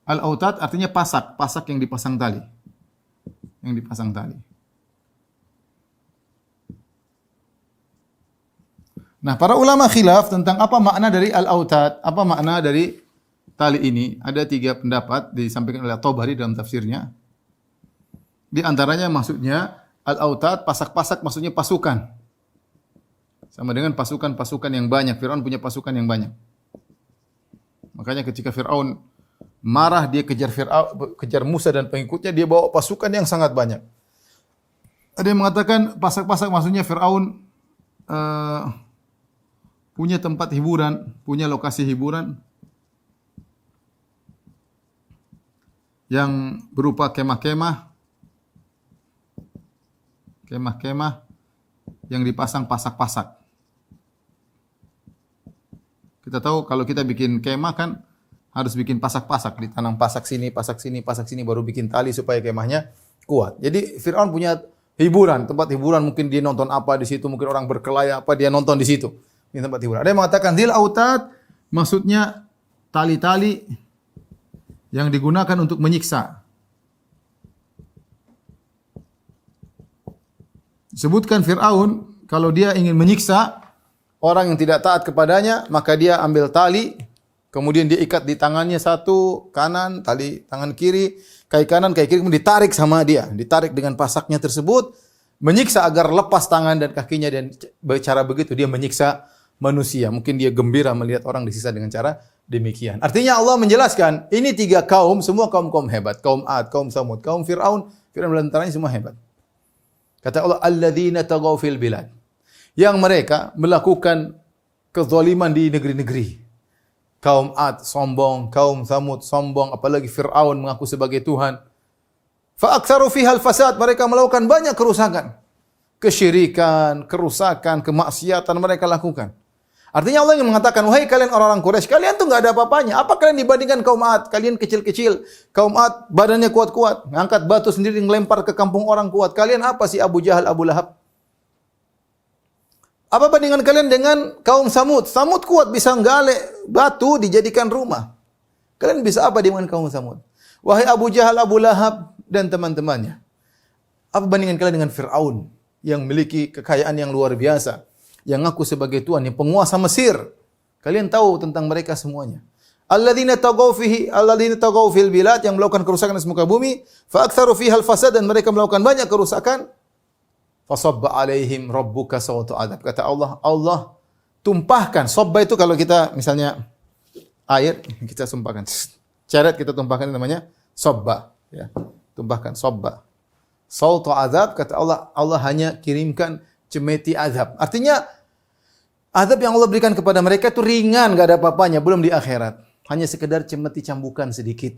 Al-autad artinya pasak yang dipasang tali. Yang dipasang tali. Nah, para ulama khilaf tentang apa makna dari al-autad, apa makna dari tali ini. Ada 3 pendapat disampaikan oleh Tabari dalam tafsirnya. Di antaranya maksudnya al-autad, pasak-pasak maksudnya pasukan. Sama dengan pasukan-pasukan yang banyak. Fir'aun punya pasukan yang banyak. Makanya ketika Fir'aun marah, dia kejar Musa dan pengikutnya, dia bawa pasukan yang sangat banyak. Ada yang mengatakan pasak-pasak maksudnya Fir'aun punya tempat hiburan, punya lokasi hiburan yang berupa kemah-kemah yang dipasang pasak-pasak. Kita tahu kalau kita bikin kemah kan harus bikin pasak-pasak, ditanam pasak sini, baru bikin tali supaya kemahnya kuat. Jadi Fir'aun punya hiburan, tempat hiburan, mungkin dia nonton apa di situ, mungkin orang berkelahi apa, dia nonton di situ. Ini tempat hiburan. Ada yang mengatakan dzil autad maksudnya tali-tali yang digunakan untuk menyiksa. Sebutkan Fir'aun kalau dia ingin menyiksa orang yang tidak taat kepadanya, maka dia ambil tali, Kemudian dia ikat di tangannya satu, kanan, tali tangan kiri, kaki kanan, kaki kiri, kemudian ditarik sama dia. Ditarik dengan pasaknya tersebut, menyiksa agar lepas tangan dan kakinya, dan cara begitu dia menyiksa manusia. Mungkin dia gembira melihat orang disiksa dengan cara demikian. Artinya Allah menjelaskan, ini 3 kaum, semua kaum-kaum hebat. Kaum Ad, kaum Samud, kaum Fir'aun. Fir'aun lantarannya semua hebat. Kata Allah, alladzina tagaw fil bilad. Yang mereka melakukan kezaliman di negeri-negeri. Kaum Ad sombong, kaum Samud sombong, apalagi Fir'aun mengaku sebagai Tuhan. Fa aktsaru fihal fasad, mereka melakukan banyak kerusakan. Kesyirikan, kerusakan, kemaksiatan mereka lakukan. Artinya Allah yang mengatakan, wahai kalian orang-orang Quraisy, kalian tuh enggak ada apa-apanya. Apa kalian dibandingkan kaum Ad? Kalian kecil-kecil. Kaum Ad badannya kuat-kuat, ngangkat batu sendiri ngelempar ke kampung orang kuat. Kalian apa sih Abu Jahal, Abu Lahab? Apa bandingan kalian dengan kaum Samud? Samud kuat, bisa nggale batu dijadikan rumah. Kalian bisa apa dengan kaum Samud? Wahai Abu Jahal, Abu Lahab dan teman-temannya. Apa bandingan kalian dengan Fir'aun yang memiliki kekayaan yang luar biasa, yang ngaku sebagai Tuhan, yang penguasa Mesir? Kalian tahu tentang mereka semuanya. Alladzina tagaw fil bilad, yang melakukan kerusakan di muka bumi, fa aktsaru fiha al-fasad, dan mereka melakukan banyak kerusakan. Fasabba alaihim rabbuka sawta adab. Kata Allah, Allah tumpahkan. Sabba itu kalau kita misalnya air, kita tumpahkan. Ceret kita tumpahkan, itu namanya sabba. Ya. Tumpahkan, sabba. Sawta adab, kata Allah, Allah hanya kirimkan cemeti azab. Artinya, azab yang Allah berikan kepada mereka itu ringan, gak ada apa-apanya, belum di akhirat. Hanya sekedar cemeti cambukan sedikit.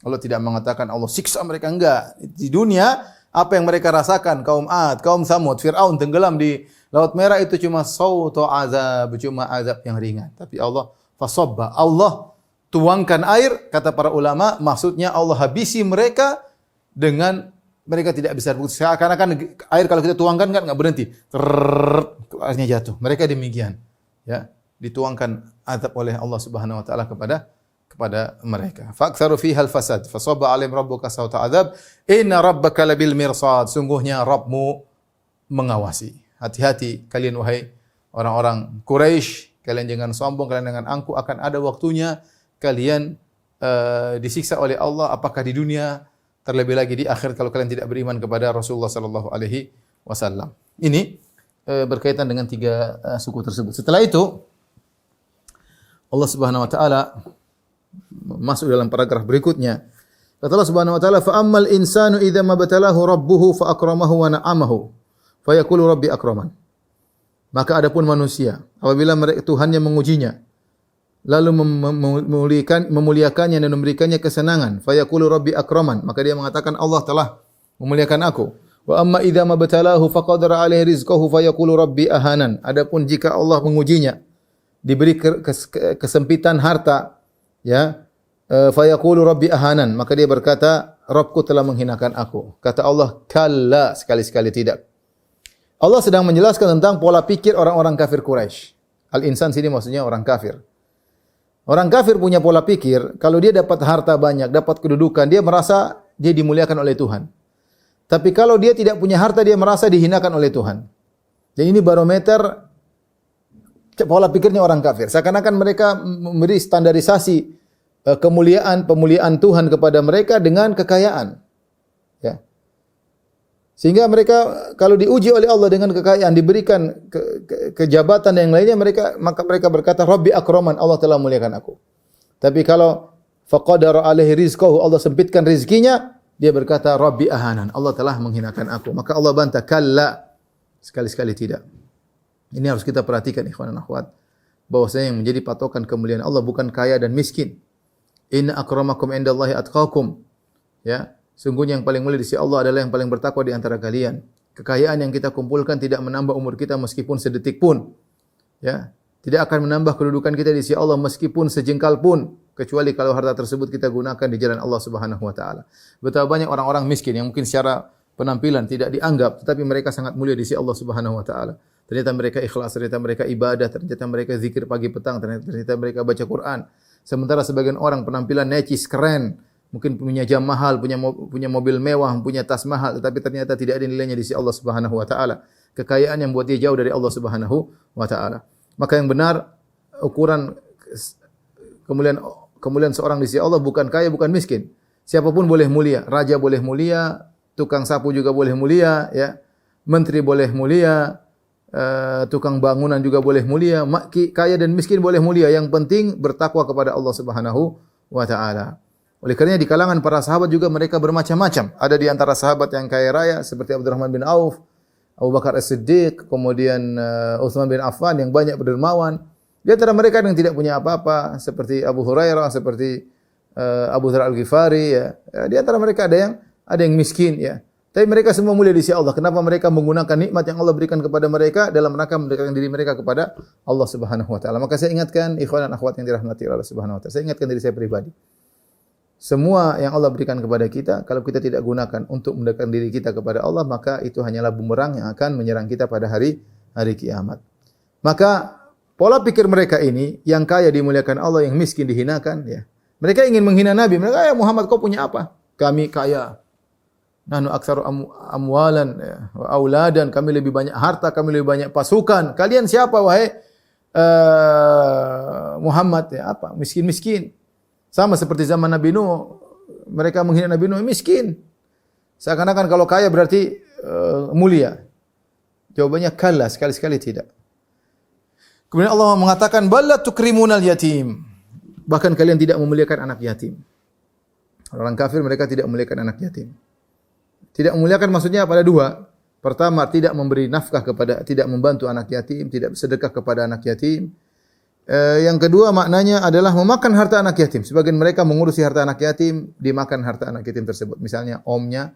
Allah tidak mengatakan Allah siksa mereka, enggak. Di dunia, apa yang mereka rasakan, kaum Ad, kaum Samud, Fir'aun tenggelam di Laut Merah, itu cuma sawtu azab, cuma azab yang ringan. Tapi Allah fasabba, Allah tuangkan air, kata para ulama, maksudnya Allah habisi mereka dengan mereka tidak bisa berbukti. Seakan-akan air kalau kita tuangkan kan enggak berhenti. Airnya jatuh. Mereka demikian. Ya, dituangkan azab oleh Allah Subhanahu wa taala kepada mereka. Fa'ktsaru fihal fasad, fasabba 'alaihim rabbuka sawta adzab, inna rabbaka labil mirsad. Sungguhnya Rabbmu mengawasi. Hati-hati kalian wahai orang-orang Quraisy, kalian jangan sombong, kalian jangan angkuh, akan ada waktunya kalian disiksa oleh Allah, apakah di dunia, terlebih lagi di akhir kalau kalian tidak beriman kepada Rasulullah sallallahu alaihi wasallam. Ini berkaitan dengan 3 suku tersebut. Setelah itu Allah Subhanahu wa taala masuk dalam paragraf berikutnya. Kata Allah Subhanahu wa taala, "Fa ammal insanu idza mabtalahu rabbuhu fa akramahu wa na'amahu, fa yaqulu rabbi akraman." Maka adapun manusia, apabila Tuhannya mengujinya, lalu memuliakannya dan memberikannya kesenangan, fa yaqulu rabbi akraman, maka dia mengatakan Allah telah memuliakan aku. Wa amma idza mabtalahu faqadara alaihi rizqahu fa yaqulu rabbi ahanan. Adapun jika Allah mengujinya, diberi kesempitan harta, ya, fa yaqulu rabbi ahanan, maka dia berkata Rabbku telah menghinakan aku. Kata Allah, kalla, sekali-sekali tidak. Allah sedang menjelaskan tentang pola pikir orang-orang kafir Quraisy. Al-insan sini maksudnya orang kafir. Orang kafir punya pola pikir, kalau dia dapat harta banyak, dapat kedudukan, dia merasa dia dimuliakan oleh Tuhan. Tapi kalau dia tidak punya harta, dia merasa dihinakan oleh Tuhan. Dan ini barometer pola pikirnya orang kafir. Seakan-akan mereka memberi standarisasi pemuliaan Tuhan kepada mereka dengan kekayaan. Ya. Sehingga mereka kalau diuji oleh Allah dengan kekayaan, diberikan kejabatan yang lainnya, maka mereka berkata Rabbi akraman, Allah telah memuliakan aku. Tapi kalau faqadara alaihi rizqahu, Allah sempitkan rezekinya, dia berkata Rabbi ahanan, Allah telah menghinakan aku. Maka Allah bantah, kalla, sekali-sekali tidak. Ini harus kita perhatikan ikhwan dan akhwat, bahwasanya yang menjadi patokan kemuliaan Allah bukan kaya dan miskin. Inna akramakum indallahi atqakum. Ya, sungguhnya yang paling mulia di sisi Allah adalah yang paling bertakwa di antara kalian. Kekayaan yang kita kumpulkan tidak menambah umur kita meskipun sedetik pun. Ya, tidak akan menambah kedudukan kita di sisi Allah meskipun sejengkal pun, kecuali kalau harta tersebut kita gunakan di jalan Allah Subhanahu wa taala. Betapa banyak orang-orang miskin yang mungkin secara penampilan tidak dianggap, tetapi mereka sangat mulia di sisi Allah Subhanahu wa taala. Ternyata mereka ikhlas, ternyata mereka ibadah, ternyata mereka zikir pagi petang, ternyata mereka baca Quran. Sementara sebagian orang penampilan necis, keren, mungkin punya jam mahal, punya mobil mewah, punya tas mahal, tetapi ternyata tidak ada nilainya di sisi Allah Subhanahu wa taala. Kekayaan yang buat dia jauh dari Allah Subhanahu wa taala. Maka yang benar ukuran kemuliaan seorang di sisi Allah bukan kaya, bukan miskin. Siapapun boleh mulia, raja boleh mulia, tukang sapu juga boleh mulia, ya. Menteri boleh mulia, tukang bangunan juga boleh mulia, kaya dan miskin boleh mulia. Yang penting bertakwa kepada Allah Subhanahu wa taala. Oleh karenanya di kalangan para sahabat juga mereka bermacam-macam. Ada di antara sahabat yang kaya raya seperti Abdurrahman bin Auf, Abu Bakar As-Siddiq, kemudian Utsman bin Affan yang banyak berdermawan. Di antara mereka yang tidak punya apa-apa seperti Abu Hurairah, seperti Abu Dzar Al-Ghifari, ya. Di antara mereka ada yang miskin, ya. Tapi mereka semua mulia di sisi Allah. Kenapa mereka menggunakan nikmat yang Allah berikan kepada mereka dalam rangka mendekatkan diri mereka kepada Allah Subhanahu wa taala. Maka saya ingatkan ikhwan dan akhwat yang dirahmati Allah Subhanahu wa taala. Saya ingatkan diri saya pribadi. Semua yang Allah berikan kepada kita, kalau kita tidak gunakan untuk mendekatkan diri kita kepada Allah, maka itu hanyalah bumerang yang akan menyerang kita pada hari kiamat. Maka pola pikir mereka ini, yang kaya dimuliakan Allah, yang miskin dihinakan, ya. Mereka ingin menghina Nabi. Mereka, "Ya Muhammad, kau punya apa? Kami kaya. Nahnu aktsaru amwalan wa auladan, kami lebih banyak harta, kami lebih banyak pasukan. Kalian siapa wahai Muhammad?" Ya, apa? Miskin-miskin. Sama seperti zaman Nabi Nuh, mereka menghina Nabi Nuh, miskin. Seakan-akan kalau kaya berarti mulia. Jawabannya kalla, sekali-sekali tidak. Kemudian Allah mengatakan balla tukrimunal yatim. Bahkan kalian tidak memuliakan anak yatim. Orang kafir mereka tidak memuliakan anak yatim. Tidak memuliakan maksudnya pada dua. Pertama, tidak memberi nafkah tidak membantu anak yatim, tidak bersedekah kepada anak yatim. Yang kedua maknanya adalah memakan harta anak yatim. Sebagian mereka mengurusi harta anak yatim, dimakan harta anak yatim tersebut. Misalnya omnya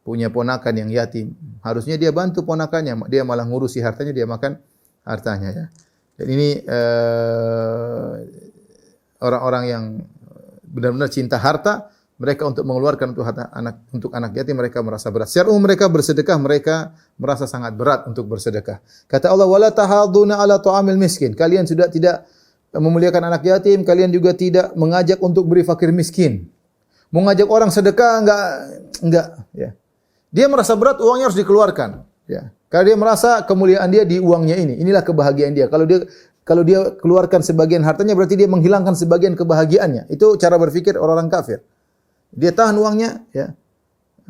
punya ponakan yang yatim. Harusnya dia bantu ponakannya, dia malah ngurusi hartanya, dia makan hartanya, ya. Dan ini orang-orang yang benar-benar cinta harta, mereka untuk mengeluarkan untuk anak yatim mereka merasa berat. Secara umum mereka bersedekah, mereka merasa sangat berat untuk bersedekah. Kata Allah, "Wala tahaduna ala ta'amil miskin." Kalian sudah tidak memuliakan anak yatim, kalian juga tidak mengajak untuk beri fakir miskin. Mengajak orang sedekah enggak, ya. Dia merasa berat, uangnya harus dikeluarkan, ya. Karena dia merasa kemuliaan dia di uangnya ini. Inilah kebahagiaan dia. Kalau dia keluarkan sebagian hartanya berarti dia menghilangkan sebagian kebahagiaannya. Itu cara berpikir orang-orang kafir. Dia tahan uangnya, ya.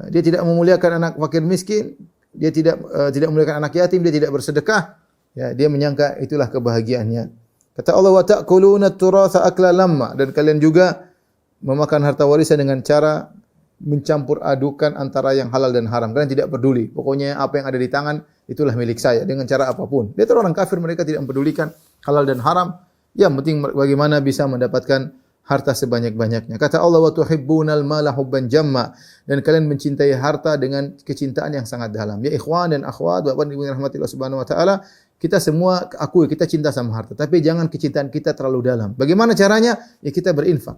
Dia tidak memuliakan anak fakir miskin, dia tidak memuliakan anak yatim, dia tidak bersedekah, ya. Dia menyangka itulah kebahagiaannya. Kata Allah, "Wa ta'kuluna at-turatha akla lamma." Dan kalian juga memakan harta warisan dengan cara mencampur adukan antara yang halal dan haram. Kalian tidak peduli. Pokoknya apa yang ada di tangan itulah milik saya dengan cara apapun. Dia orang kafir, mereka tidak mempedulikan halal dan haram. Yang penting bagaimana bisa mendapatkan harta sebanyak-banyaknya. Kata Allah, "Wa tuhibbunal mala hubban jamma." Dan kalian mencintai harta dengan kecintaan yang sangat dalam. Ya ikhwan dan akhwat, Bapak dan Ibu yang rahmatillah Subhanahu wa taala, kita semua akui kita cinta sama harta, tapi jangan kecintaan kita terlalu dalam. Bagaimana caranya? Ya kita berinfak.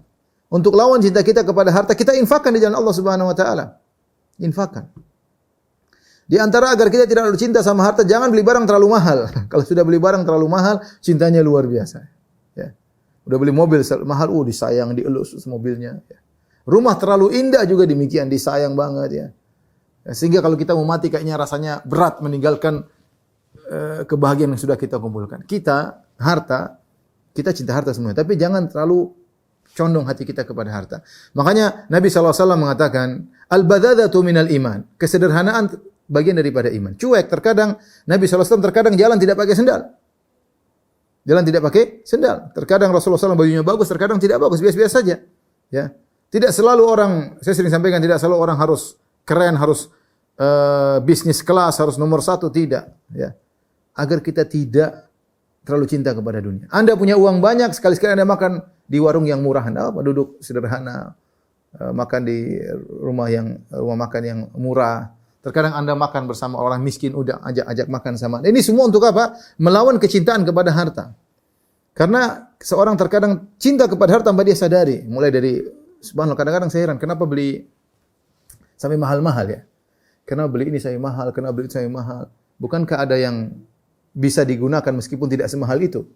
Untuk lawan cinta kita kepada harta, kita infakkan di jalan Allah Subhanahu wa taala. Infakkan. Di antara agar kita tidak terlalu cinta sama harta, jangan beli barang terlalu mahal. Kalau sudah beli barang terlalu mahal, cintanya luar biasa. Ya. Udah beli mobil mahal, disayang, dielus mobilnya. Ya. Rumah terlalu indah juga demikian, disayang banget, ya. Sehingga kalau kita mau mati kayaknya rasanya berat meninggalkan kebahagiaan yang sudah kita kumpulkan. Kita cinta harta semuanya, tapi jangan terlalu condong hati kita kepada harta. Makanya Nabi SAW mengatakan, "Al-badadatu minal iman." Kesederhanaan bagian daripada iman. Cuek, terkadang Nabi SAW terkadang jalan tidak pakai sendal. Terkadang Rasulullah SAW bajunya bagus, terkadang tidak bagus, biasa-biasa saja. Ya. Tidak selalu orang, saya sering sampaikan, tidak selalu orang harus keren, harus bisnis kelas, harus nomor 1, tidak. Ya. Agar kita tidak terlalu cinta kepada dunia. Anda punya uang banyak, sekali-sekali Anda makan di warung yang murah. Anda duduk sederhana, makan di rumah makan yang murah. Terkadang Anda makan bersama orang miskin, udah ajak makan sama. Ini semua untuk apa? Melawan kecintaan kepada harta. Karena seorang terkadang cinta kepada harta tanpa dia sadari. Mulai dari, subhanallah, kadang-kadang saya heran, kenapa beli sampai mahal-mahal, ya? Kenapa beli ini sampai mahal, kenapa beli itu sampai mahal? Bukankah ada yang bisa digunakan meskipun tidak semahal itu?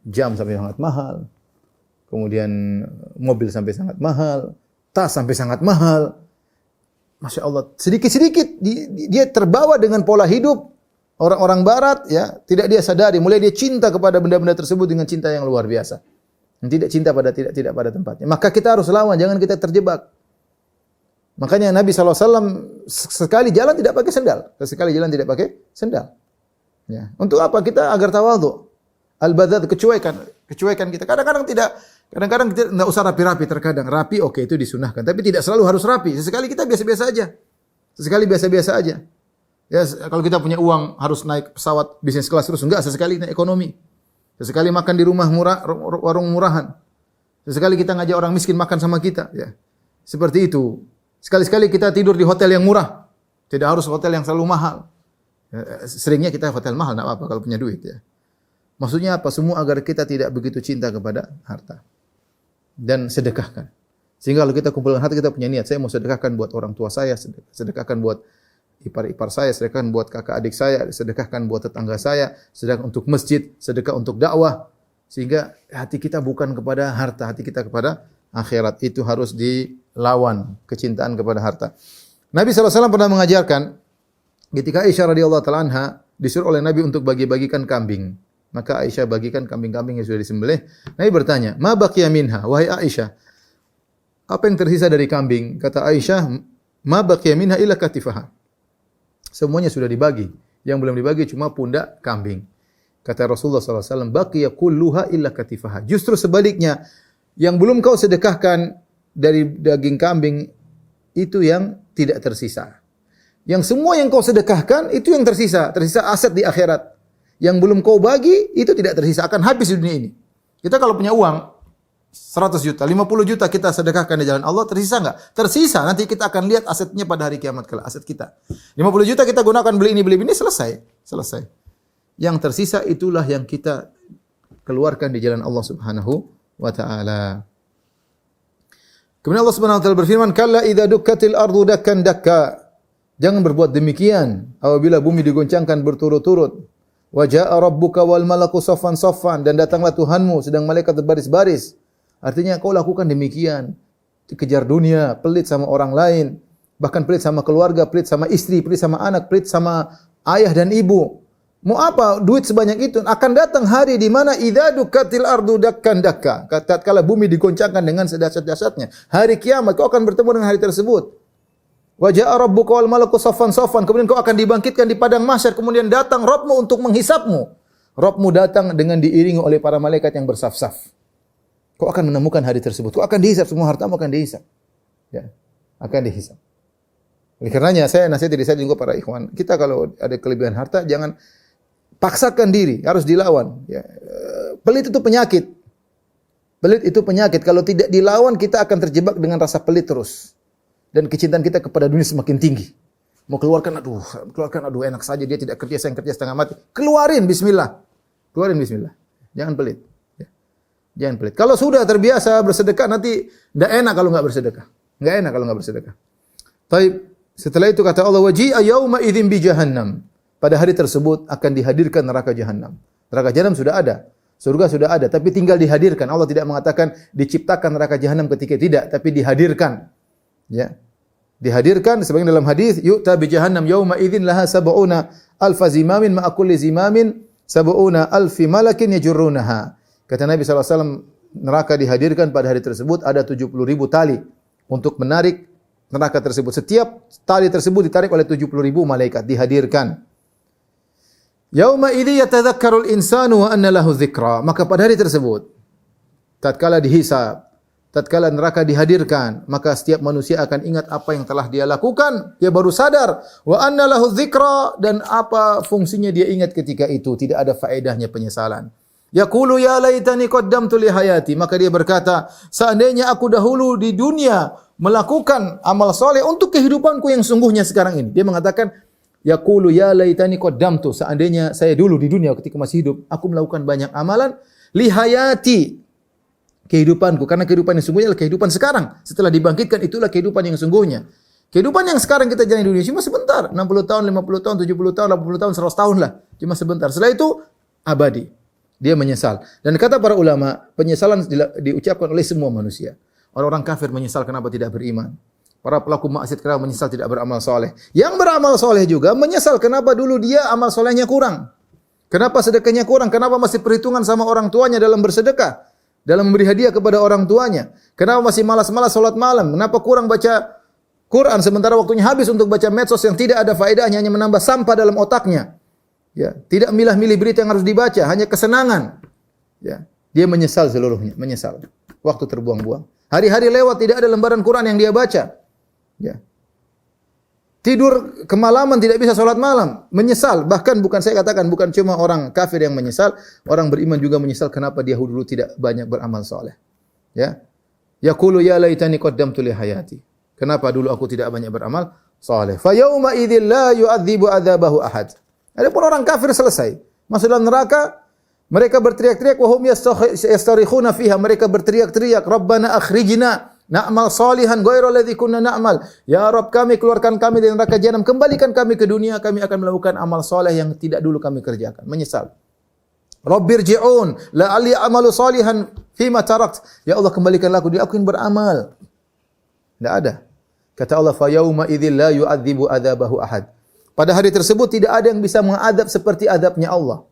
Jam sampai sangat mahal, kemudian mobil sampai sangat mahal, tas sampai sangat mahal. Masya Allah, sedikit-sedikit dia terbawa dengan pola hidup orang-orang barat, ya, tidak dia sadari, mulai dia cinta kepada benda-benda tersebut dengan cinta yang luar biasa. Tidak cinta tidak pada tempatnya. Maka kita harus lawan, jangan kita terjebak. Makanya Nabi SAW sekali jalan tidak pakai sendal. Sekali jalan tidak pakai sendal. Ya. Untuk apa? Kita agar tawadhu. Al-badad, kecuekan kita. Kadang-kadang kita tidak usah rapi-rapi. Terkadang rapi, oke, itu disunahkan. Tapi tidak selalu harus rapi. Sesekali kita biasa-biasa aja. Sesekali biasa-biasa aja. Ya, kalau kita punya uang harus naik pesawat bisnis kelas terus, enggak, sesekali naik ekonomi. Sesekali makan di rumah murah, warung murahan. Sesekali kita ngajak orang miskin makan sama kita, ya. Seperti itu. Sekali-sekali kita tidur di hotel yang murah. Tidak harus hotel yang selalu mahal. Ya, seringnya kita hotel mahal, enggak apa-apa kalau punya duit, ya. Maksudnya apa? Semua agar kita tidak begitu cinta kepada harta. Dan sedekahkan. Sehingga kalau kita kumpulkan harta, kita punya niat, saya mau sedekahkan buat orang tua saya, sedekahkan buat ipar-ipar saya, sedekahkan buat kakak adik saya, sedekahkan buat tetangga saya, sedekah untuk masjid, sedekah untuk dakwah. Sehingga hati kita bukan kepada harta, hati kita kepada akhirat. Itu harus dilawan, kecintaan kepada harta. Nabi SAW pernah mengajarkan, ketika Aisyah radhiyallahu ta'ala anha disuruh oleh Nabi untuk bagi-bagikan kambing. Maka Aisyah bagikan kambing-kambing yang sudah disembelih. Nabi bertanya, "Ma baqiya minha?" Wahai Aisyah, apa yang tersisa dari kambing? Kata Aisyah, "Ma baqiya minha illa katifaha." Semuanya sudah dibagi. Yang belum dibagi cuma pundak kambing. Kata Rasulullah SAW, "Baqiya kulluha illa katifaha." Justru sebaliknya, yang belum kau sedekahkan dari daging kambing, itu yang tidak tersisa. Yang semua yang kau sedekahkan, itu yang tersisa. Tersisa aset di akhirat. Yang belum kau bagi, itu tidak tersisa. Akan habis di dunia ini. Kita kalau punya uang 100 juta, 50 juta kita sedekahkan di jalan Allah, tersisa enggak? Tersisa. Nanti kita akan lihat asetnya pada hari kiamat kelak, aset kita. 50 juta kita gunakan beli ini, selesai. Selesai. Yang tersisa itulah yang kita keluarkan di jalan Allah Subhanahu wa taala. Kemudian Allah Subhanahu wa taala berfirman, "Kalla idza dukkatil ardu dakkan dakka." Jangan berbuat demikian apabila bumi digoncangkan berturut-turut. Wa jaa'a rabbuka wal malaku saffan saffan, dan datanglah Tuhanmu sedang malaikat berbaris-baris. Artinya kau lakukan demikian, kejar dunia, pelit sama orang lain, bahkan pelit sama keluarga, pelit sama istri, pelit sama anak, pelit sama ayah dan ibu. Mau apa duit sebanyak itu? Akan datang hari di mana idza dukkatil ardu dakkan dakka. Tatkala bumi digoncangkan dengan sedahsyat-dahsyatnya, hari kiamat kau akan bertemu dengan hari tersebut. Wa jaa'a rabbuka wal malaku saffan saffan, kemudian kau akan dibangkitkan di padang mahsyar, kemudian datang Rabbmu untuk menghisapmu. Rabbmu datang dengan diiringi oleh para malaikat yang bersaf-saf. Kau akan menemukan hari tersebut. Kau akan dihisap, semua hartamu akan dihisap. Ya, akan dihisap. Oleh karenanya saya nasihat diri saya juga para ikhwan, kita kalau ada kelebihan harta jangan paksakan diri, harus dilawan. Ya. Pelit itu penyakit. Pelit itu penyakit. Kalau tidak dilawan kita akan terjebak dengan rasa pelit terus. Dan kecintaan kita kepada dunia semakin tinggi. Mau keluarkan, aduh enak saja dia tidak kerja, saya yang kerja setengah mati. Keluarin bismillah. Keluarin bismillah. Jangan pelit. Ya. Jangan pelit. Kalau sudah terbiasa bersedekah nanti enggak enak kalau enggak bersedekah. Enggak enak kalau enggak bersedekah. Taib, setelah itu kata Allah, waji'a yauma idzin bi jahannam. Pada hari tersebut akan dihadirkan neraka jahanam. Neraka jahanam sudah ada. Surga sudah ada, tapi tinggal dihadirkan. Allah tidak mengatakan diciptakan neraka jahanam ketika tidak, tapi dihadirkan. Ya. Dihadirkan sebagaimana dalam hadis, yu'ta bi jahannam yauma idzin laha sab'una alfa zimamin ma'a kulli zimamin sab'una alfi malakin yajurrunaha. Kata Nabi SAW, neraka dihadirkan pada hari tersebut ada 70.000 tali untuk menarik neraka tersebut. Setiap tali tersebut ditarik oleh 70.000 malaikat, dihadirkan. Yauma idzi yatadzakkarul insanu wa anna lahu dzikra. Maka pada hari tersebut tatkala dihisab, tatkala neraka dihadirkan, maka setiap manusia akan ingat apa yang telah dia lakukan. Dia baru sadar wa anna lahu dzikra, dan apa fungsinya dia ingat ketika itu, tidak ada faedahnya penyesalan. Yaqulu ya laitani qaddamtu li hayati, maka dia berkata, seandainya aku dahulu di dunia melakukan amal soleh untuk kehidupanku yang sungguhnya sekarang ini. Dia mengatakan, yaqulu ya laitani qaddamtu, seandainya saya dulu di dunia ketika masih hidup, aku melakukan banyak amalan li hayati, kehidupanku, karena kehidupan yang sungguhnya adalah kehidupan sekarang. Setelah dibangkitkan itulah kehidupan yang sungguhnya. Kehidupan yang sekarang kita jalani di dunia cuma sebentar, 60 tahun, 50 tahun, 70 tahun, 80 tahun, 100 tahun lah, cuma sebentar. Setelah itu abadi. Dia menyesal. Dan kata para ulama, penyesalan diucapkan oleh semua manusia. Orang-orang kafir menyesal kenapa tidak beriman. Para pelaku maksiat kenapa menyesal tidak beramal soleh. Yang beramal soleh juga menyesal kenapa dulu dia amal solehnya kurang. Kenapa sedekahnya kurang, kenapa masih perhitungan sama orang tuanya dalam bersedekah. dalam memberi hadiah kepada orang tuanya? Kenapa masih malas-malas salat malam? Kenapa kurang baca Quran sementara waktunya habis untuk baca medsos yang tidak ada faedahnya, hanya menambah sampah dalam otaknya? Ya, tidak milah-milih berita yang harus dibaca, hanya kesenangan. Ya, dia menyesal seluruhnya, menyesal. Waktu terbuang-buang. Hari-hari lewat tidak ada lembaran Quran yang dia baca. Ya. Tidur kemalaman, tidak bisa salat malam, menyesal. Bahkan bukan saya katakan, bukan cuma orang kafir yang menyesal, orang beriman juga menyesal kenapa dia dulu tidak banyak beramal saleh. Ya. Yaqulu ya laitani qaddamtu li hayati. Kenapa dulu aku tidak banyak beramal saleh? Fa yauma idzil la yu'adzibu adzabahu ahad. Adapun orang kafir selesai, masuk dalam neraka, mereka berteriak-teriak wa hum yastarikhuna fiha, mereka berteriak-teriak, Rabbana akhrijna na'mal salihan ghairal ladzi kunna na'mal. Ya Rabb kami, keluarkan kami dari neraka jahanam, kembalikan kami ke dunia, kami akan melakukan amal saleh yang tidak dulu kami kerjakan. Menyesal. Rabbirji'un la'alli a'malu salihan fima tarakt. Ya Allah kembalikanlah aku, aku ingin beramal. Tidak ada. Kata Allah, fa yauma idzil la yu'adzibu adzabahu ahad. Pada hari tersebut tidak ada yang bisa mengadab seperti adabnya Allah.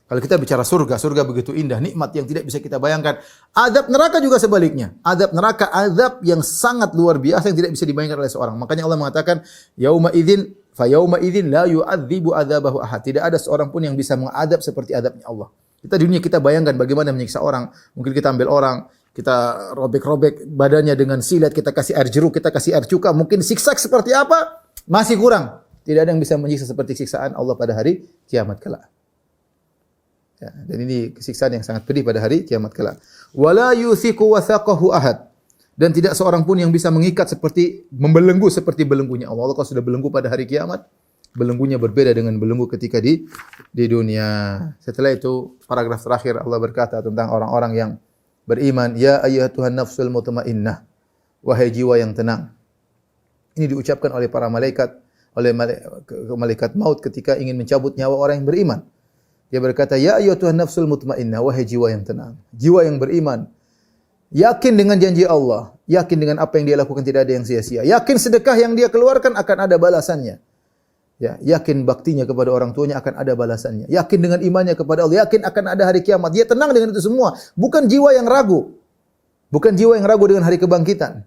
Kalau kita bicara surga, surga begitu indah, nikmat yang tidak bisa kita bayangkan. Adab neraka juga sebaliknya. Adab neraka, adab yang sangat luar biasa yang tidak bisa dibayangkan oleh seorang. Makanya Allah mengatakan, yauma idzin fa yauma idzin la yu'adzibu adzabahu ahad. Tidak ada seorang pun yang bisa mengadab seperti adabnya Allah. Kita di dunia kita bayangkan bagaimana menyiksa orang. Mungkin kita ambil orang, kita robek-robek badannya dengan silet, kita kasih air jeruk, kita kasih air cuka, mungkin siksa seperti apa? Masih kurang. Tidak ada yang bisa menyiksa seperti siksaan Allah pada hari kiamat kelak. Ya, dan ini siksaan yang sangat pedih pada hari kiamat kelak. Wala yuthiqu wathaqahu ahad. Dan tidak seorang pun yang bisa mengikat seperti membelenggu seperti belenggunya Allah. Allah kalau sudah belenggu pada hari kiamat, belenggunya berbeda dengan belenggu ketika di dunia. Setelah itu paragraf terakhir Allah berkata tentang orang-orang yang beriman, ya ayyatuhan nafsul mutmainnah, wahai jiwa yang tenang. Ini diucapkan oleh para malaikat, oleh malaikat maut ketika ingin mencabut nyawa orang yang beriman. Dia berkata, ya ayyatuhan nafsul mutmainnah, wahai jiwa yang tenang, jiwa yang beriman, yakin dengan janji Allah, yakin dengan apa yang dia lakukan tidak ada yang sia-sia, yakin sedekah yang dia keluarkan akan ada balasannya. Ya, yakin baktinya kepada orang tuanya akan ada balasannya. Yakin dengan imannya kepada Allah, yakin akan ada hari kiamat. Dia tenang dengan itu semua. Bukan jiwa yang ragu. Bukan jiwa yang ragu dengan hari kebangkitan.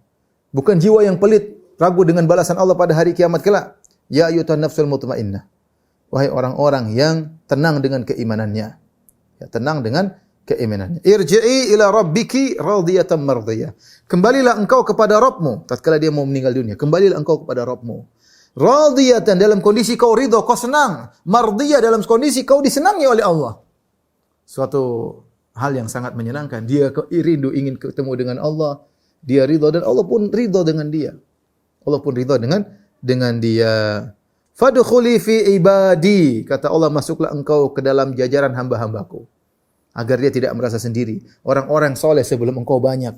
Bukan jiwa yang pelit, ragu dengan balasan Allah pada hari kiamat kelak. Ya ayyuhan nafsul mutmainnah. Wahai orang-orang yang tenang dengan keimanannya. Ya, tenang dengan keimanannya. Irji'i ila rabbiki radiyatan mardiyah. Kembalilah engkau kepada Rabbmu tatkala dia mau meninggal dunia. Kembalilah engkau kepada Rabbmu. Radiyatan dalam kondisi kau ridha, kau senang. Mardiyah dalam kondisi kau disenangi oleh Allah. Suatu hal yang sangat menyenangkan. Dia rindu ingin ketemu dengan Allah. Dia ridha dan Allah pun ridha dengan dia. Allah pun ridha dengan dia. Fadkhuli fi ibadi. Kata Allah, masuklah engkau ke dalam jajaran hamba-hambaku. Agar dia tidak merasa sendiri. Orang-orang soleh sebelum engkau banyak.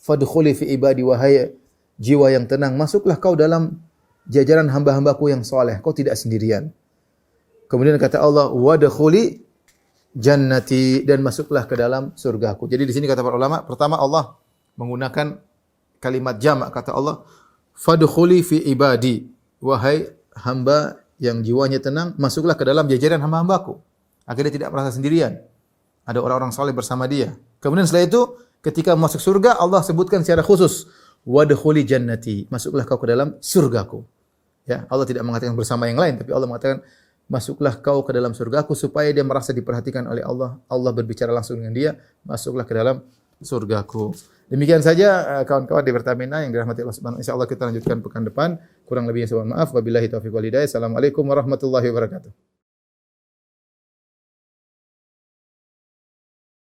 Fadkhuli fi ibadi, wahai jiwa yang tenang. Masuklah kau dalam jajaran hamba-hambaku yang soleh. Kau tidak sendirian. Kemudian kata Allah, wadkhuli jannati, dan masuklah ke dalam surgaku. Jadi di sini kata para ulama, pertama Allah menggunakan kalimat jamak. Kata Allah, fadkhuli fi ibadi, wahai hamba yang jiwanya tenang, masuklah ke dalam jajaran hamba-hambaku. Agar dia tidak merasa sendirian. Ada orang-orang saleh bersama dia. Kemudian setelah itu, ketika masuk surga, Allah sebutkan secara khusus, wadkhuli jannati, masuklah kau ke dalam surgaku. Ya, Allah tidak mengatakan bersama yang lain, tapi Allah mengatakan, masuklah kau ke dalam surgaku, supaya dia merasa diperhatikan oleh Allah. Allah berbicara langsung dengan dia, masuklah ke dalam surgaku. Demikian saja kawan-kawan di Pertamina yang dirahmati Allah Subhanahu wa taala. Insyaallah kita lanjutkan pekan depan. Kurang lebihnya mohon maaf. Wabillahi taufiq wal hidayah. Assalamualaikum warahmatullahi wabarakatuh.